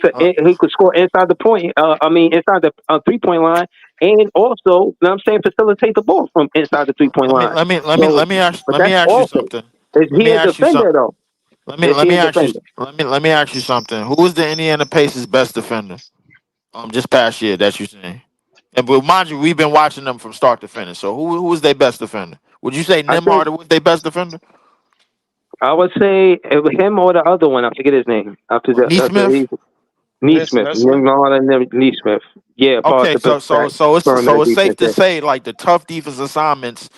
could score inside the point. Inside the 3-point line, and also, you know what I'm saying, facilitate the ball from inside the 3-point line. let me ask But let me that's ask you offense. something. Is Let he me a ask you defender something. though? Let Is he me a ask you. defender? Let me ask you something. Who is the Indiana Pacers' best defender? Just past year that you seen. And but mind you, we've been watching them from start to finish. So who was their best defender? Would you say I think Nembhard was their best defender? I would say it was him or the other one. I forget his name. After Neesmith? Neesmith. Neesmith. Yeah, part Okay, of the so it's safe defense. to say like the tough defense assignments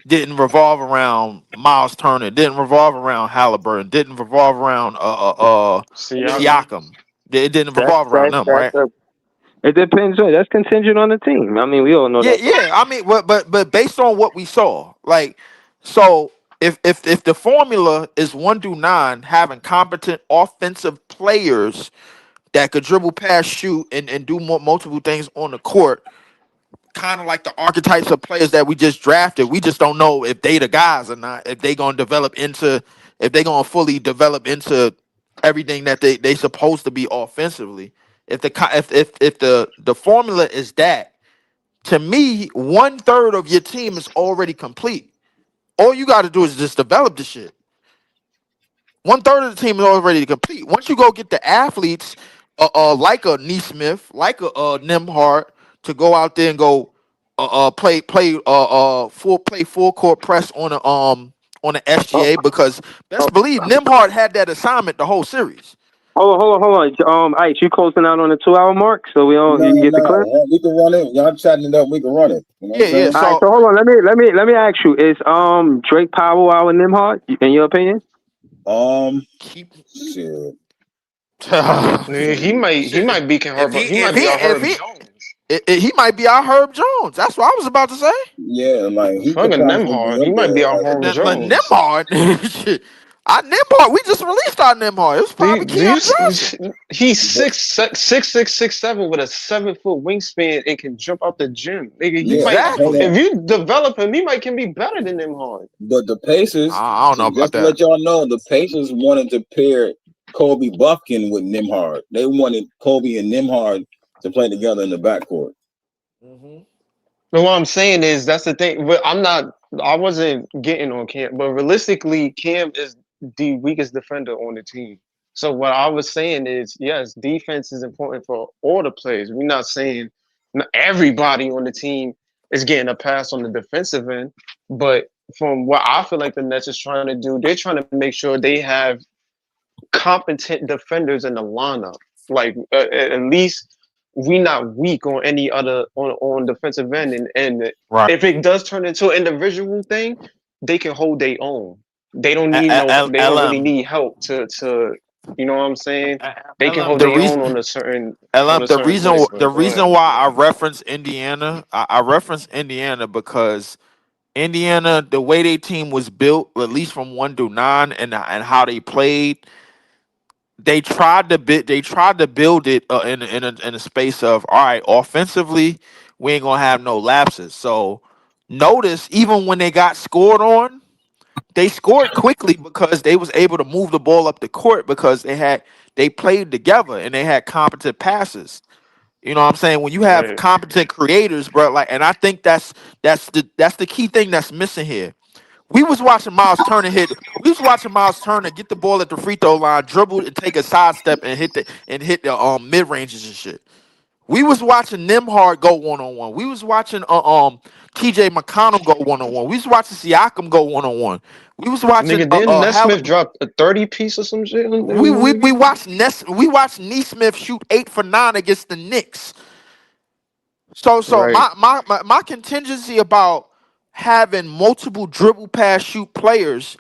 didn't revolve around Miles Turner, didn't revolve around Halliburton, didn't revolve around Siakam. Siakam. It didn't That's revolve around them, right? it depends. That's contingent on the team. I mean, we all know Yeah, that. yeah. I mean, but based on what we saw, like, so if the formula is 1-9, having competent offensive players that could dribble, pass, shoot, and do multiple things on the court, kind of like the archetypes of players that we just drafted. We just don't know if they the guys or not. If they gonna fully develop into everything that they supposed to be offensively. If the formula is that, to me, 1/3 of your team is already complete. All you got to do is just develop the shit. 1/3 of the team is already complete. Once you go get the athletes, like a Neesmith, like a Nembhard, to go out there and go, play full court press on a Oh, SGA, because best believe Nembhard had that assignment the whole series. hold on. Ice, you closing out on the 2 hour mark, so we all you get the clip. We can run it. Y'all chatting it up. We can run it. You know what I'm saying? Yeah. All right, so hold on. Let me ask you: is Drake Powell our Nembhard in your opinion? Shit. He might be Herb. He might be our Herb Jones. He might be our Herb Jones. That's what I was about to say. Yeah, like he Fucking Nembhard. He might be our Herb Jones. Nembhard. Our Nembhard. We just released our Nembhard. It was probably Keon Johnson. He's 6'7" with a 7-foot wingspan and can jump out the gym. Nigga, Exactly. if you develop him, he can be better than Nembhard. But the Pacers, I don't know about just that. to let y'all know, the Pacers wanted to pair Kobe Buffkin with Nembhard. They wanted Kobe and Nembhard to play together in the backcourt. But what I'm saying is that's the thing. But I wasn't getting on Cam, but realistically, Cam is the weakest defender on the team. So what I was saying is, yes, defense is important for all the players. We're not saying everybody on the team is getting a pass on the defensive end, but from what I feel like the Nets is trying to do, they're trying to make sure they have competent defenders in the lineup. Like at least we not weak on any other on defensive end, and Right. if it does turn into an individual thing, they can hold their own. They don't need they don't really need help to you know what I'm saying? They can hold their own on a certain. The reason why I reference Indiana, I reference Indiana because Indiana, the way their team was built, at least from 1-9, and how they played, they tried to build it in a space of, all right, offensively, we ain't gonna have no lapses. So notice, even when they got scored on, they scored quickly because they was able to move the ball up the court because they played together and they had competent passes. You know what I'm saying? When you have competent creators, bro, like, and I think that's the key thing that's missing here. We was watching Miles Turner get the ball at the free throw line, dribble and take a sidestep and hit the mid ranges and shit. We was watching Nimhard go 1-on-1. We was watching TJ McConnell go 1-on-1. We was watching Siakam go 1-on-1. We was watching Nigga, didn't Nesmith Halliburton. drop a 30 piece or some shit in We one we we game? watched Neesmith shoot 8 for 9 against the Knicks. So Right. my contingency about having multiple dribble pass shoot players,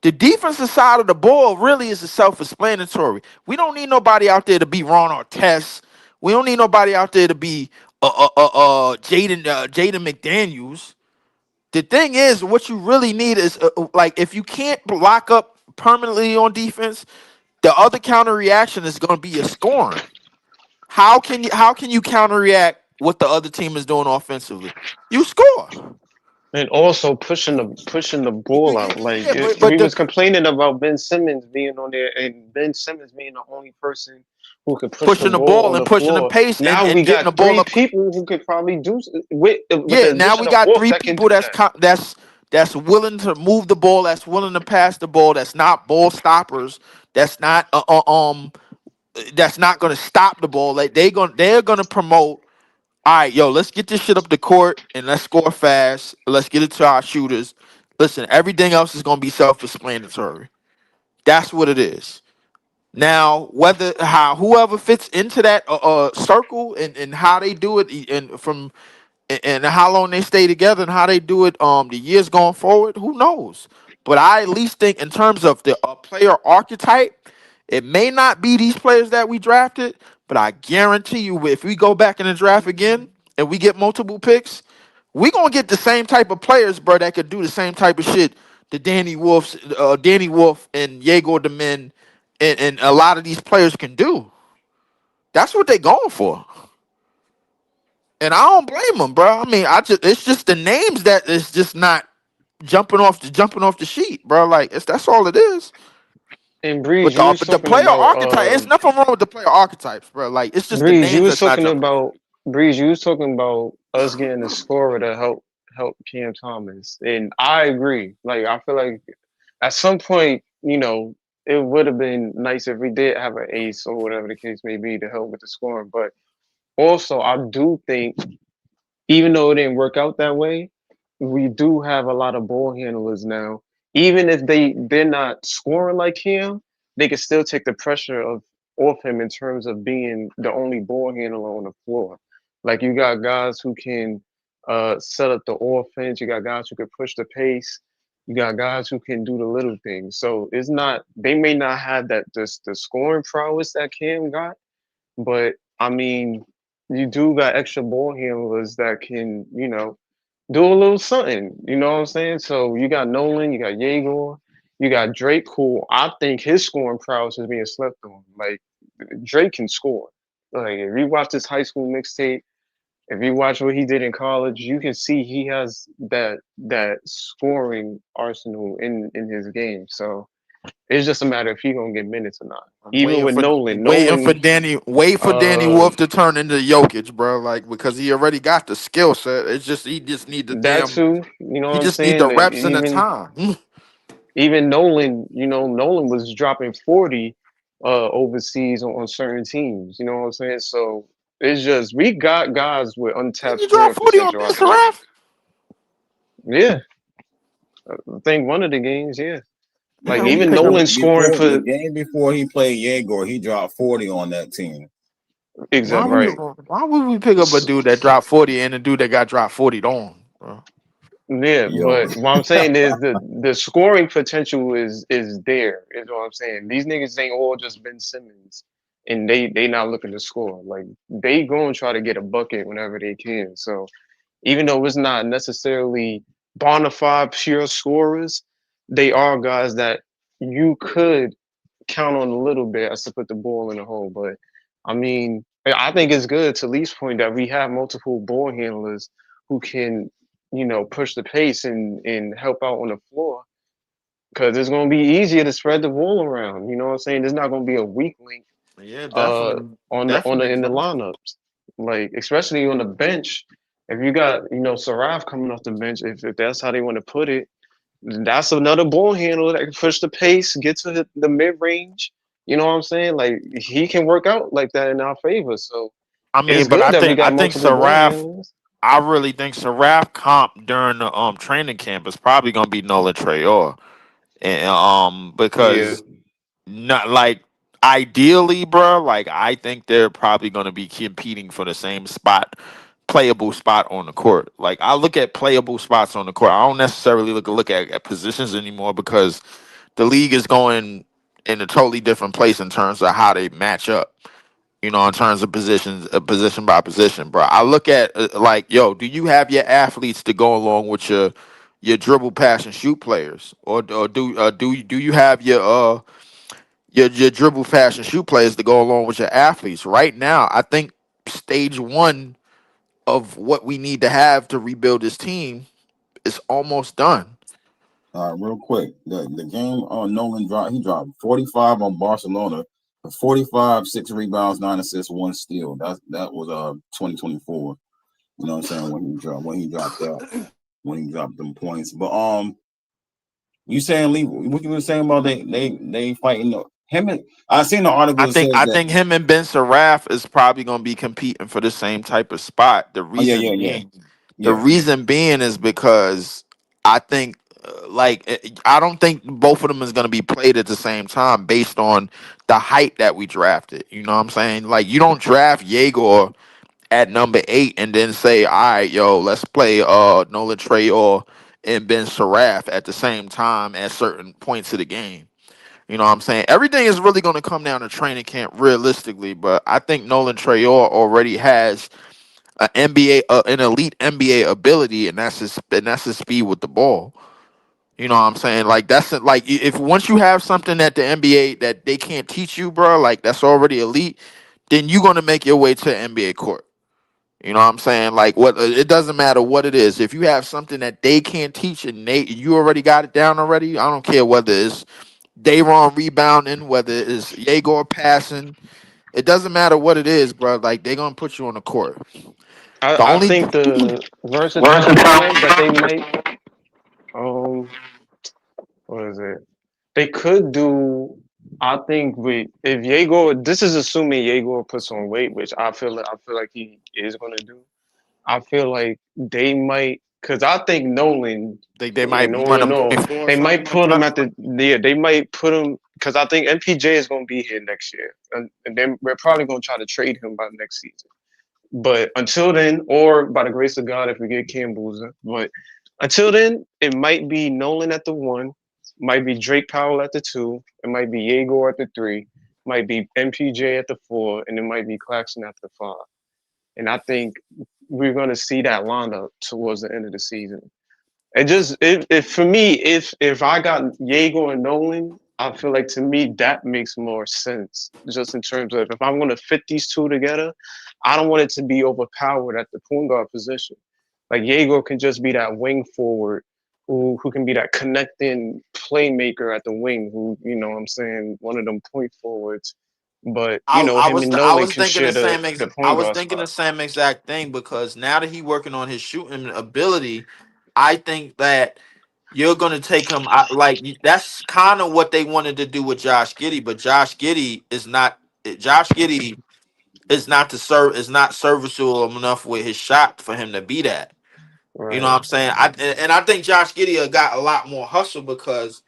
the defensive side of the ball really is self-explanatory. We don't need nobody out there to be Ron Artest. We don't need nobody out there to be Jaden McDaniels. The thing is, what you really need is like if you can't lock up permanently on defense, the other counter reaction is going to be your scoring. How can you counter react what the other team is doing offensively? You score. And also pushing the ball out. Like Yeah, but we the was complaining about Ben Simmons being on there, and Ben Simmons being the only person who could push the pushing the ball ball on and the pushing the floor. pace Now and we getting the got ball three up. people who could probably do with Yeah, the now addition we of got Wolf three that can people do that. that's willing to move the ball, that's willing to pass the ball, that's not ball stoppers, that's not that's not going to stop the ball. Like they're going to promote. All right, yo, let's get this shit up the court and let's score fast. Let's get it to our shooters. Listen, everything else is going to be self-explanatory. That's what it is. Now, whoever fits into that circle and how they do it and how long they stay together and how they do it the years going forward, who knows? But I at least think in terms of the player archetype, it may not be these players that we drafted, but I guarantee you if we go back in the draft again and we get multiple picks, we gonna get the same type of players, bro, that could do the same type of shit that Danny Wolf and Yegor Demin and a lot of these players can do. That's what they going for. And I don't blame them, bro. I mean, it's just the names that is just not jumping off the sheet, bro. Like that's all it is. And But Breeze, you was the talking player about archetype, it's nothing wrong with the player archetypes, bro. Like it's just the Breeze, you names was that's not talking jumping off. about Breeze, you was talking about us getting a scorer to help Cam Thomas. And I agree. Like I feel like at some point, it would have been nice if we did have an ace or whatever the case may be to help with the scoring. But also I do think even though it didn't work out that way, we do have a lot of ball handlers now. Even if they're not scoring like him, they can still take the pressure off him in terms of being the only ball handler on the floor. Like you got guys who can set up the offense. You got guys who can push the pace. You got guys who can do the little things. So it's not they may not have the scoring prowess that Cam got, but I mean, you do got extra ball handlers that can, do a little something. You know what I'm saying? So you got Nolan, you got Yegor, you got Drake, who I think his scoring prowess is being slept on. Like Drake can score. Like if you watch his high school mixtape, if you watch what he did in college, you can see he has that scoring arsenal in his game. So it's just a matter if he gonna get minutes or not. I'm Even waiting with for Nolan, Wait for Danny uh, Wolf to turn into Jokic, bro. Like because he already got the skill set. It's just he just need the that damn too, you know he what I'm just need the saying? reps and the time. Even Nolan, Nolan was dropping 40 overseas on certain teams. You know what I'm saying? So it's just we got guys with Didn't untapped you drop scoring 40 on potential Ben out there. Saraf? Yeah, I think one of the games, yeah. Like Yeah, we even pick up. Nolan scoring Before for the game before he played Yegor, he dropped 40 on that team. exact right. Why would we pick up a dude that dropped 40 and a dude that got dropped 40 on, bro? Yeah, Yo, but what I'm saying is the scoring potential is there. Is what I'm saying. These niggas ain't all just Ben Simmons, and they not looking to score. Like they gonna try to get a bucket whenever they can. So even though it's not necessarily bona fide pure scorers, they are guys that you could count on a little bit as to put the ball in the hole. But I mean, I think it's good to Lee's point that we have multiple ball handlers who can, push the pace and help out on the floor. Because it's going to be easier to spread the ball around. You know what I'm saying? There's not going to be a weak link Yeah, uh, definitely. in the Bro. lineups. Like especially on the bench, if you got Saraf coming off the bench, if that's how they want to put it, that's another ball handler that can push the pace, get to the mid range. You know what I'm saying? Like he can work out like that in our favor. So I mean, It's but good I that we think got multiple ball Saraf. handlers. I really think Saraf comp during the training camp is probably gonna be Nolan Trayor, and Yeah. because not like ideally, bro. Like I think they're probably gonna be competing for the same spot, playable spot on the court. Like I look at playable spots on the court. I don't necessarily look at positions anymore because the league is going in a totally different place in terms of how they match up. You know, in terms of positions, position by position, bro. I look at like, yo, do you have your athletes to go along with your dribble, pass, and shoot players, or do you have your dribble, pass, and shoot players to go along with your athletes? Right now, I think stage one of what we need to have to rebuild this team is almost done. Real quick, the game Nolan dropped. He dropped 45 on Barcelona for 45, 6 rebounds, 9 assists, 1 steal. That was 2024. You know what I'm saying, when he dropped them points. But you saying Lee? What you were saying about they fighting him? And I seen the article that says I that. think him and Ben Saraf is probably going to be competing for the same type of spot. Oh yeah. The reason being is because I think, I don't think both of them is going to be played at the same time based on the height that we drafted. You know what I'm saying? Like, you don't draft Yegor at number 8 and then say, all right, yo, let's play Nolan Trayor and Ben Saraf at the same time at certain points of the game. You know what I'm saying? Everything is really going to come down to training camp realistically, but I think Nolan Trayor already has an elite NBA ability, and that's his speed with the ball. You know what I'm saying? Like that's it. Like if once you have something at the NBA that they can't teach you, bro, like that's already elite, then you're gonna make your way to the NBA court. You know what I'm saying? Like what it doesn't matter what it is. If you have something that they can't teach and you already got it down already, I don't care whether it's Dayron rebounding, whether it's Yegor passing. It doesn't matter what it is, bro. Like they're gonna put you on the court. The I only think the versatility that they might what is it? They could do. I think with if Yegor, this is assuming Yegor puts on weight, which I feel like he is going to do. I feel like they might, because I think Nolan, they and might knowing run and them all, 24 or they something might like put him that. at the yeah, they might put him because I think MPJ is going to be here next year, and then we're probably going to try to trade him by next season. But until then, or by the grace of God, if we get Cam Boozer, but until then, it might be Nolan at the 1, might be Drake Powell at the 2, it might be Yegor at the 3, might be MPJ at the 4, and it might be Claxton at the 5. And I think we're going to see that lineup towards the end of the season. It just if for me, if I got Yegor and Nolan, I feel like to me that makes more sense. Just in terms of if I'm gonna fit these two together, I don't want it to be overpowered at the point guard position. Like Yegor can just be that wing forward who can be that connecting playmaker at the wing, who, you know what I'm saying, one of them point forwards. But him and I Nolan was can thinking share the same the I point was guard thinking the spot. same exact thing because now that he working on his shooting ability, I think that you're gonna take him out. Like that's kind of what they wanted to do with Josh Giddey, but Josh Giddey is not to serve is not serviceable enough with his shot for him to be that. You know Right. what I'm saying? I think Josh Giddey got a lot more hustle because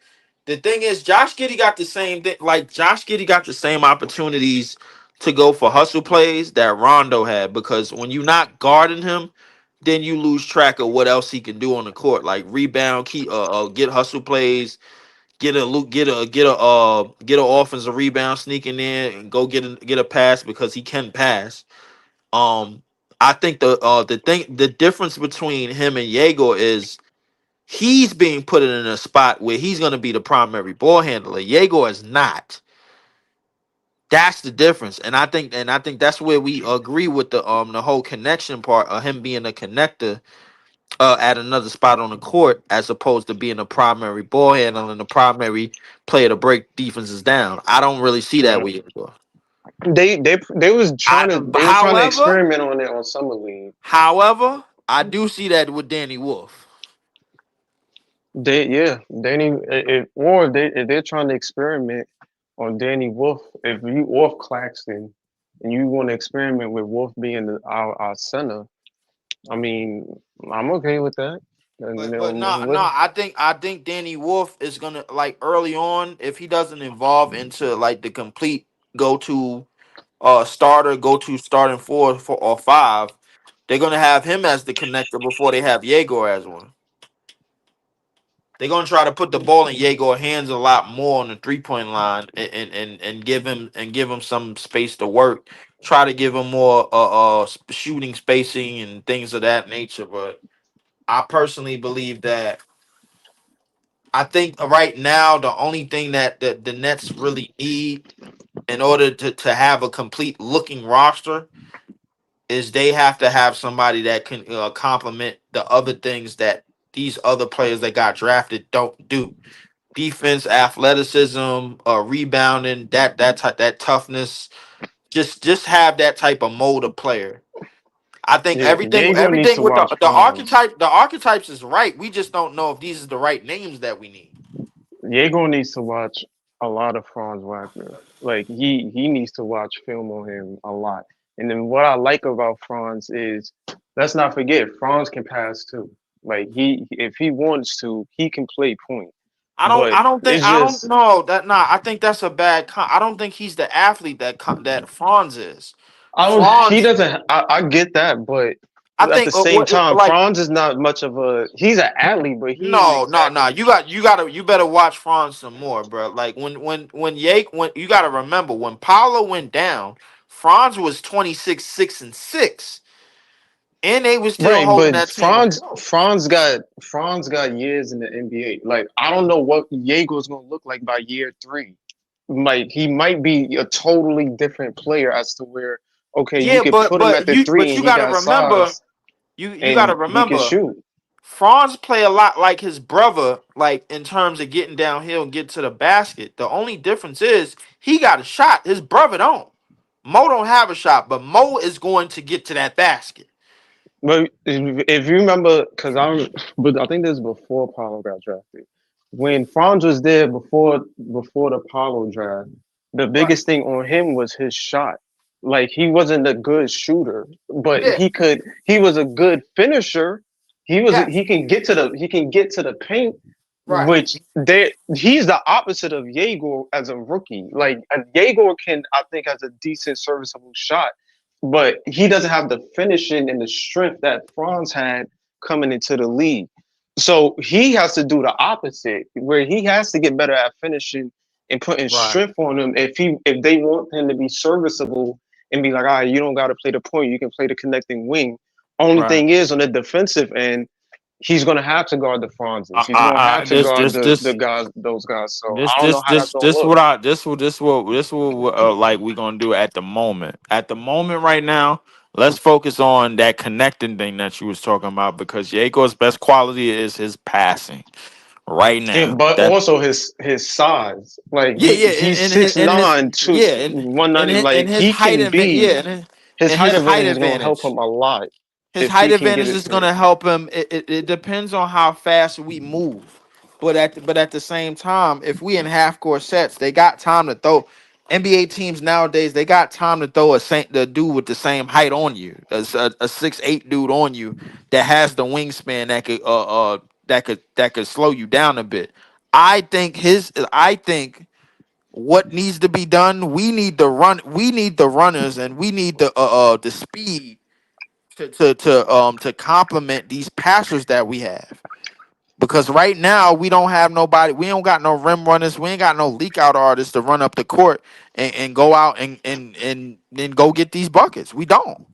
the thing is, Josh Giddey got the same thing. Like Josh Giddey got the same opportunities to go for hustle plays that Rondo had. Because when you're not guarding him, then you lose track of what else he can do on the court. Like rebound, keep get hustle plays, get a offensive rebound, sneaking in and go get a pass because he can pass. Um, I think the difference between him and Yegor is he's being put in a spot where he's going to be the primary ball handler. Yegor is not. That's the difference, and I think that's where we agree with the whole connection part of him being a connector at another spot on the court as opposed to being a primary ball handler and the primary player to break defenses down. I don't really see that Right. with Yegor. They were trying to However, experiment on it on Summer League. I do see that with Danny Wolf. Danny, or if they're trying to experiment on Danny Wolf, if you off Claxton, and you want to experiment with Wolf being our center, I mean, I'm okay with that. And, you But know, no, I think Danny Wolf is gonna, like, early on, if he doesn't evolve into like the complete go to go to starting four or five, they're gonna have him as the connector before they have Yegor as one. They're gonna try to put the ball in Yegor's hands a lot more on the 3-point line, and give him some space to work. Try to give him more shooting spacing and things of that nature. But I personally believe that, I think right now the only thing that the Nets really need in order to have a complete looking roster is they have to have somebody that can complement the other things that these other players that got drafted don't do. Defense, athleticism, rebounding, that toughness. Just have that type of mold of player. I think yeah, Diego needs everything to with watch the Franz. archetypes is right. We just don't know if these are the right names that we need. Diego needs to watch a lot of Franz Wagner. Like he needs to watch film on him a lot. And then what I like about Franz is, let's not forget, Franz can pass too. Like he, if he wants to, he can play point. But it's I don't just know that. Nah, I think that's a bad. I don't think he's the athlete that Franz is. I don't. He Franz, doesn't. I get that, but I at the think same time, like, Franz is not much of a. He's an athlete, but he ain't no. exactly. You better watch Franz some more, bro. Like when you gotta remember when Paolo went down, Franz was 26, 6-6, and they was still Right, holding but that team afloat. Franz got years in the NBA. Like I don't know what Yego's gonna look like by year 3. Like he might be a totally different player as to where, okay, you Yeah, could put him at the 3 and you he gotta got remember, size you gotta and he can remember, shoot. Franz play a lot like his brother, like in terms of getting downhill and get to the basket. The only difference is he got a shot. His brother don't. Mo don't have a shot, but Mo is going to get to that basket. But if you remember, but I think this is before Paulo got drafted. When Franz was there before the Paulo draft, the Right. biggest thing on him was his shot. Like he wasn't a good shooter, but Yeah. he was a good finisher. Yes. He can get to the paint, Right. which he's the opposite of Yegor as a rookie. Like Yegor can, I think, has a decent serviceable shot, but he doesn't have the finishing and the strength that Franz had coming into the league. So he has to do the opposite, where he has to get better at finishing and putting Right. strength on him if they want him to be serviceable and be like, all right, you don't got to play the point, you can play the connecting wing. Only Right. thing is on the defensive end, he's gonna have to guard the Franzes. He's gonna have I to this guard this this the guys, those guys. So this I don't know this how that's this gonna this look. what I this what like we gonna do at the moment. At the moment right now, let's focus on that connecting thing that you was talking about, because Jaco's best quality is his passing right And now. but That also his size, like Yeah, yeah, he's and his 6'9", yeah, and 190. and Like his he height can yeah, be his and height his height advantage is gonna help advantage. him a lot His if height he can get advantage it is to. gonna help him. It depends on how fast we move. But at the same time, if we in half court sets, they got time to throw. NBA teams nowadays, they got time to throw the dude with the same height on you, a 6'8" dude on you that has the wingspan that could slow you down a bit. I think what needs to be done, we need the runners, and we need the speed to complement these passers that we have. Because right now we don't have nobody, we don't got no rim runners, we ain't got no leak out artists to run up the court and go out and then go get these buckets. We don't.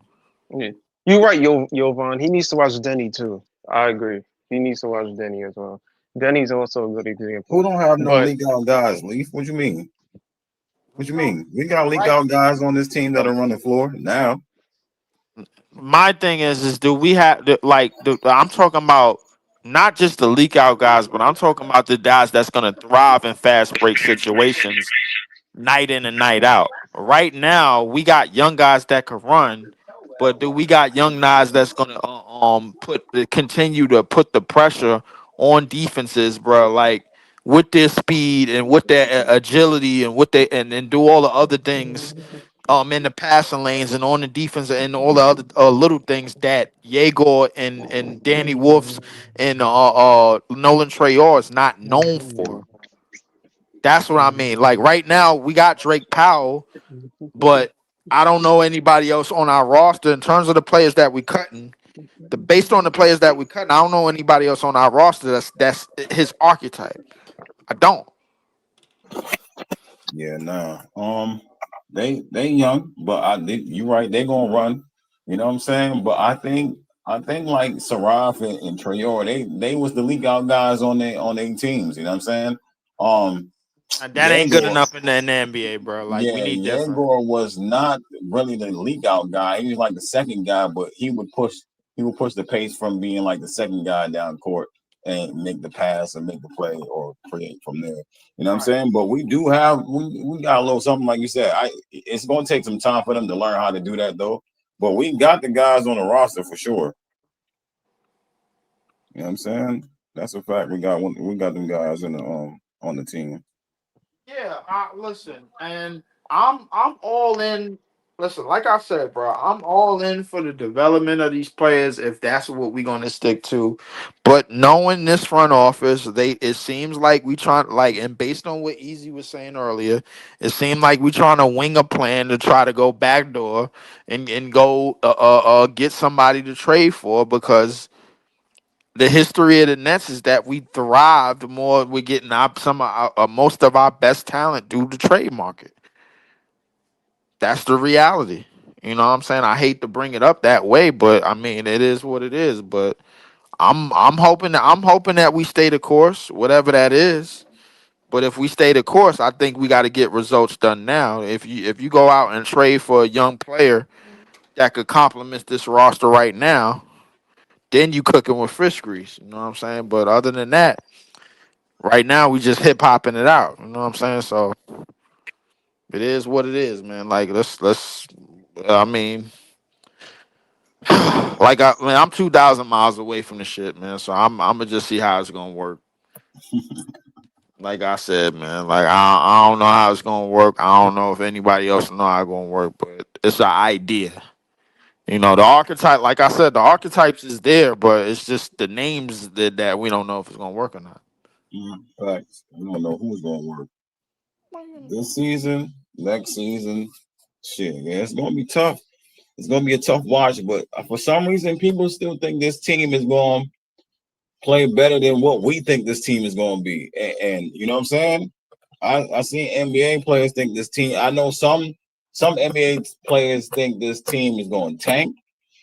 Yeah. You're right, Jovan. He needs to watch Denny too. I agree. He needs to watch Denny as well. Denny's also a good Who example. don't have no But league out guys, Leaf? What you mean? What you No, mean? We got league right. out guys on this team that are running floor now. My thing is do we have I'm talking about not just the leak out guys, but I'm talking about the guys that's gonna thrive in fast break situations night in and night out. Right now, we got young guys that could run, but do we got young guys that's gonna continue to put the pressure on defenses, bro? Like with their speed and with their agility and with and do all the other things in the passing lanes and on the defense and all the other little things that Yegor and Danny Wolf's and Nolan Traore is not known for. That's what I mean. Like right now, we got Drake Powell, but I don't know anybody else on our roster in terms of the players that we cutting. Based on the players that we cutting, I don't know anybody else on our roster that's his archetype. I don't. Yeah, nah. They young, but you're right. They gonna run. You know what I'm saying? But I think like Saraf and Traore, they was the league out guys on their teams. You know what I'm saying? Um, And that ain't good Yegor, enough in the NBA, bro. Like we yeah, need different. Yegor was not really the league out guy. He was like the second guy, but he would push the pace from being like the second guy down court and make the pass and make the play or create from there. You know what I'm Right. saying? But we got a little something like you said. It's gonna take some time for them to learn how to do that though. But we got the guys on the roster for sure. You know what I'm saying? That's a fact. We got them guys in the on the team. Yeah, listen, and I'm all in. Listen, like I said, bro, I'm all in for the development of these players if that's what we're gonna stick to. But knowing this front office, it seems like we trying like, and based on what Easy was saying earlier, it seemed like we trying to wing a plan to try to go backdoor and go get somebody to trade for because the history of the Nets is that we thrived more. We're getting most of our best talent through the trade market. That's the reality. You know what I'm saying? I hate to bring it up that way, but I mean it is what it is. But I'm hoping that we stay the course, whatever that is. But if we stay the course, I think we got to get results done now. If you go out and trade for a young player that could complement this roster right now, then you cooking with fish grease. You know what I'm saying? But other than that, right now we just hip hopping it out. You know what I'm saying? So it is what it is, man. Like let's. I mean, I'm 2,000 miles away from the shit, man. So I'm gonna just see how it's gonna work. Like I said, man. Like I don't know how it's gonna work. I don't know if anybody else know how it's gonna work, but it's an idea. You know, the archetype. Like I said, the archetypes is there, but it's just the names that we don't know if it's gonna work or not. Facts. We don't know who's gonna work this season, next season. Shit, yeah, it's gonna be tough. It's gonna be a tough watch, but for some reason, people still think this team is going to play better than what we think this team is going to be. And you know what I'm saying? I see NBA players think this team. I know some NBA players think this team is going to tank,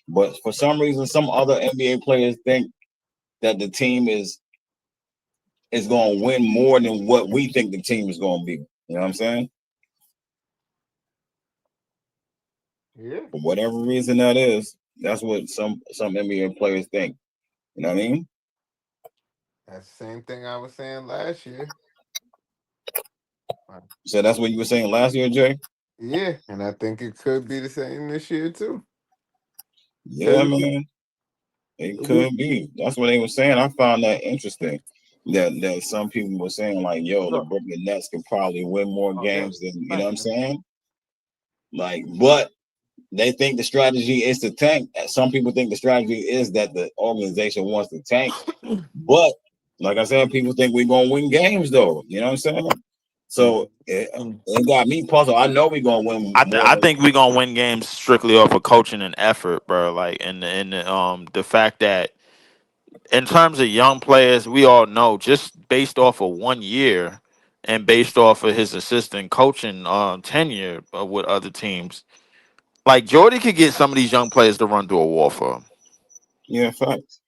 but for some reason, some other NBA players think that the team is going to win more than what we think the team is going to be. You know what I'm saying? Yeah, For whatever reason that is, that's what some NBA players think. You know what I mean? that's the same thing I was saying last year. So that's what you were saying last year, Jay? Yeah, and I think it could be the same this year too. Yeah, Cause man. It we, could be. That's what they were saying. I found that interesting. That some people were saying like, "Yo, the So, Brooklyn Nets could probably win more oh damn, games than you know what thanks, I'm man. saying." Like, but they think the strategy is to tank. Some people think the strategy is that the organization wants to tank. But like I said, people think we're gonna win games though. You know what I'm saying? So Mm. it got me puzzled. I know we're gonna win more I than think we're gonna win games strictly off of coaching and effort, bro. Like and the fact that in terms of young players, we all know just based off of 1 year and based off of his assistant coaching tenure with other teams, like Jordy could get some of these young players to run through a wall for him. yeah, facts.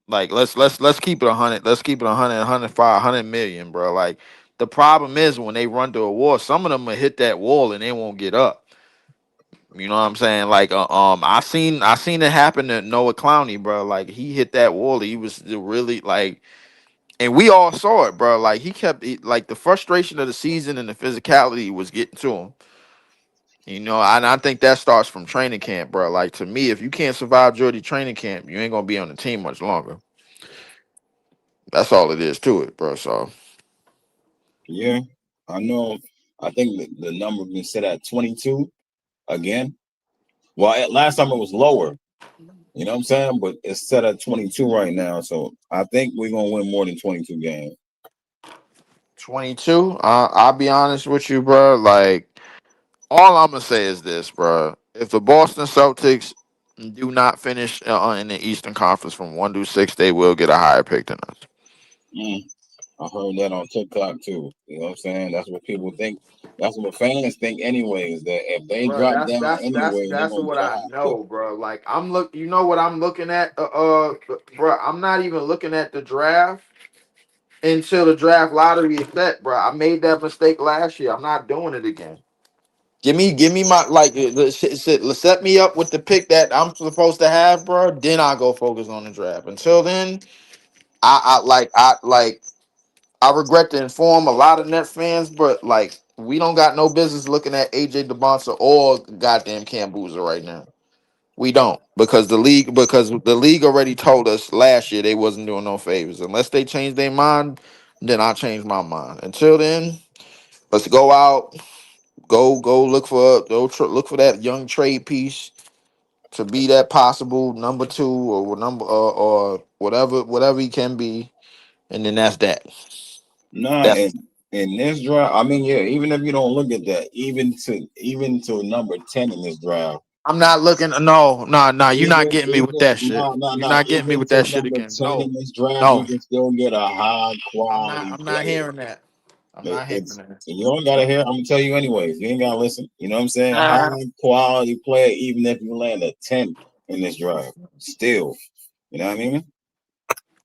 Like let's keep it 100. Let's keep it 100, 105, 100 million, bro. Like the problem is when they run through a wall, some of them will hit that wall and they won't get up. You know what I'm saying? Like, I seen it happen to Noah Clowney, bro. Like, he hit that wall. He was really like, and we all saw it, bro. Like, like the frustration of the season and the physicality was getting to him. You know, and I think that starts from training camp, bro. Like to me, if you can't survive Jordy training camp, you ain't gonna be on the team much longer. That's all it is to it, bro. So Yeah, I know. I think the number been set at 22. again. Well, last time it was lower. You know what I'm saying? But it's set at 22 right now, so I think we're gonna win more than 22 games. 22. I'll be honest with you, bro. Like, all I'm gonna say is this, bro. If the Boston Celtics do not finish in the Eastern Conference from 1 to 6, they will get a higher pick than us. I heard that on TikTok too. You know what I'm saying? That's what people think. That's what fans think, anyways. That if they Bro, drop down anyway, they're that's gonna what get a I high pick. know, bro. Like, I'm look. You know what I'm looking at? Bro, I'm not even looking at the draft until the draft lottery is set, bro. I made that mistake last year. I'm not doing it again. Give me my set me up with the pick that I'm supposed to have, bro. Then I go focus on the draft. Until then, I regret to inform a lot of Nets fans, but like we don't got no business looking at AJ DeBonsa or goddamn Cam Boozer right now. We don't because the league already told us last year they wasn't doing no favors. Unless they change their mind, then I change my mind. Until then, let's go out. Go look for that young trade piece to be that possible number 2 or number or whatever he can be, and then that's that. Nah, That's in this draft, I mean, yeah, even if you don't look at that, even to number 10 in this draft, I'm not looking. No, no. You're not getting me with even that shit. no, no, You're no, not getting me even with to that shit number again. 10 No, in this draft, you no. can still get a high quality I'm not player. hearing that. I'm not hearing It's that. you don't gotta hear. I'm gonna tell you anyways. You ain't gotta listen. You know what I'm saying? High Ah. quality player, even if you land a 10 in this draft, still. You know what I mean?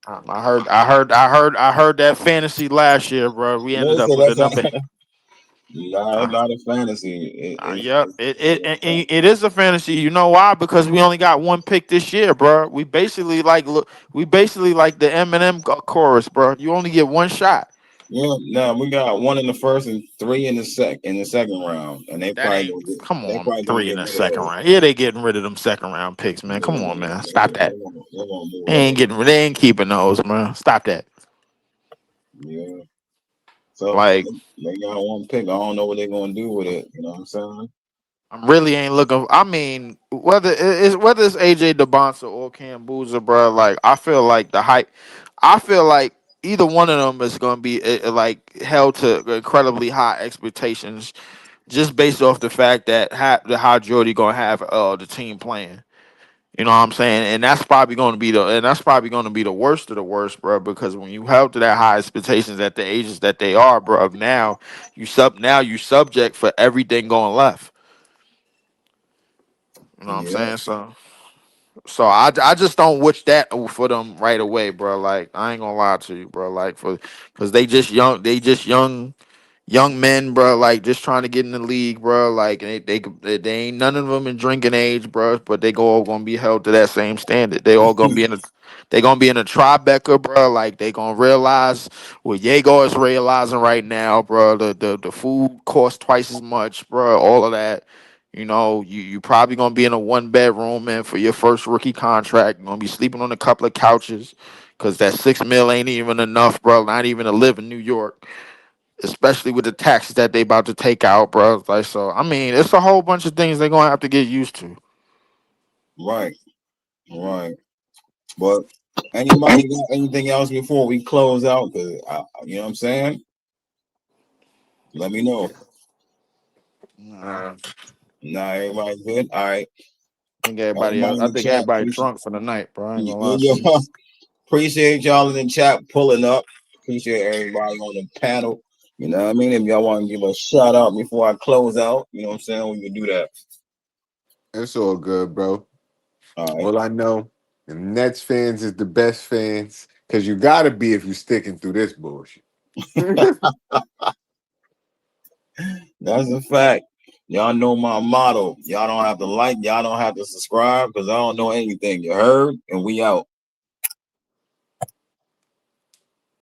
I heard that fantasy last year, bro. We ended up Listen, with the that's number. not a fantasy. Yep, it is a fantasy. You know why? Because we only got one pick this year, bro. We basically like the Eminem chorus, bro. You only get one shot. Yeah, no, we got 1 in the first and 3 in the second round, and That ain't. Come they on, probably gonna 3 in get the rid of second those. round. Yeah, they getting rid of them second round picks, man. Come on, man. Stop that. They gonna move those. They ain't keeping those, man. Stop that. Yeah. So Like, they got 1 pick. I don't know what they're gonna do with it. You know what I'm saying? I really ain't looking. I mean, whether it's AJ DeBonsa or Cam Boozer, bro. Like, I feel like the hype. I feel like either one of them is going to be like held to incredibly high expectations, just based off the fact that how Jordy gonna have the team playing. You know what I'm saying? And that's probably going to be the worst of the worst, bro. Because when you held to that high expectations at the ages that they are, bro, now you subject for everything going left. You know what I'm Yeah. saying? So I just don't wish that for them right away, bro. Like, I ain't gonna lie to you, bro. Like, because young men, bro, like just trying to get in the league, bro. Like they ain't none of them in drinking age, bro. But they all gonna be held to that same standard. They gonna be in a Tribeca, bro. Like they gonna realize what Jaeger is realizing right now, bro. The food costs twice as much, bro. All of that. You know, you probably gonna be in a 1 bedroom, man, for your first rookie contract. You're gonna be sleeping on a couple of couches, cause that $6 million ain't even enough, bro. Not even to live in New York, especially with the taxes that they about to take out, bro. Like, so, I mean, it's a whole bunch of things they're gonna have to get used to. Right. Right. But anybody got anything else before we close out? Cause you know what I'm saying? Let me know. I Nah, everybody good. All right. think Everybody in the chat, everybody drunk for the night, bro. I ain't gonna lie to you. yeah, appreciate y'all in the chat pulling up. Appreciate everybody on the panel. You know what I mean? If y'all want to give a shout out before I close out, you know what I'm saying? We can do that. It's all good, bro. All right. All I know, the Nets fans is the best fans, because you got to be if you sticking through this bullshit. That's a fact. Y'all know my motto. Y'all don't have to like, y'all don't have to subscribe, because I don't know anything. You heard? And we out.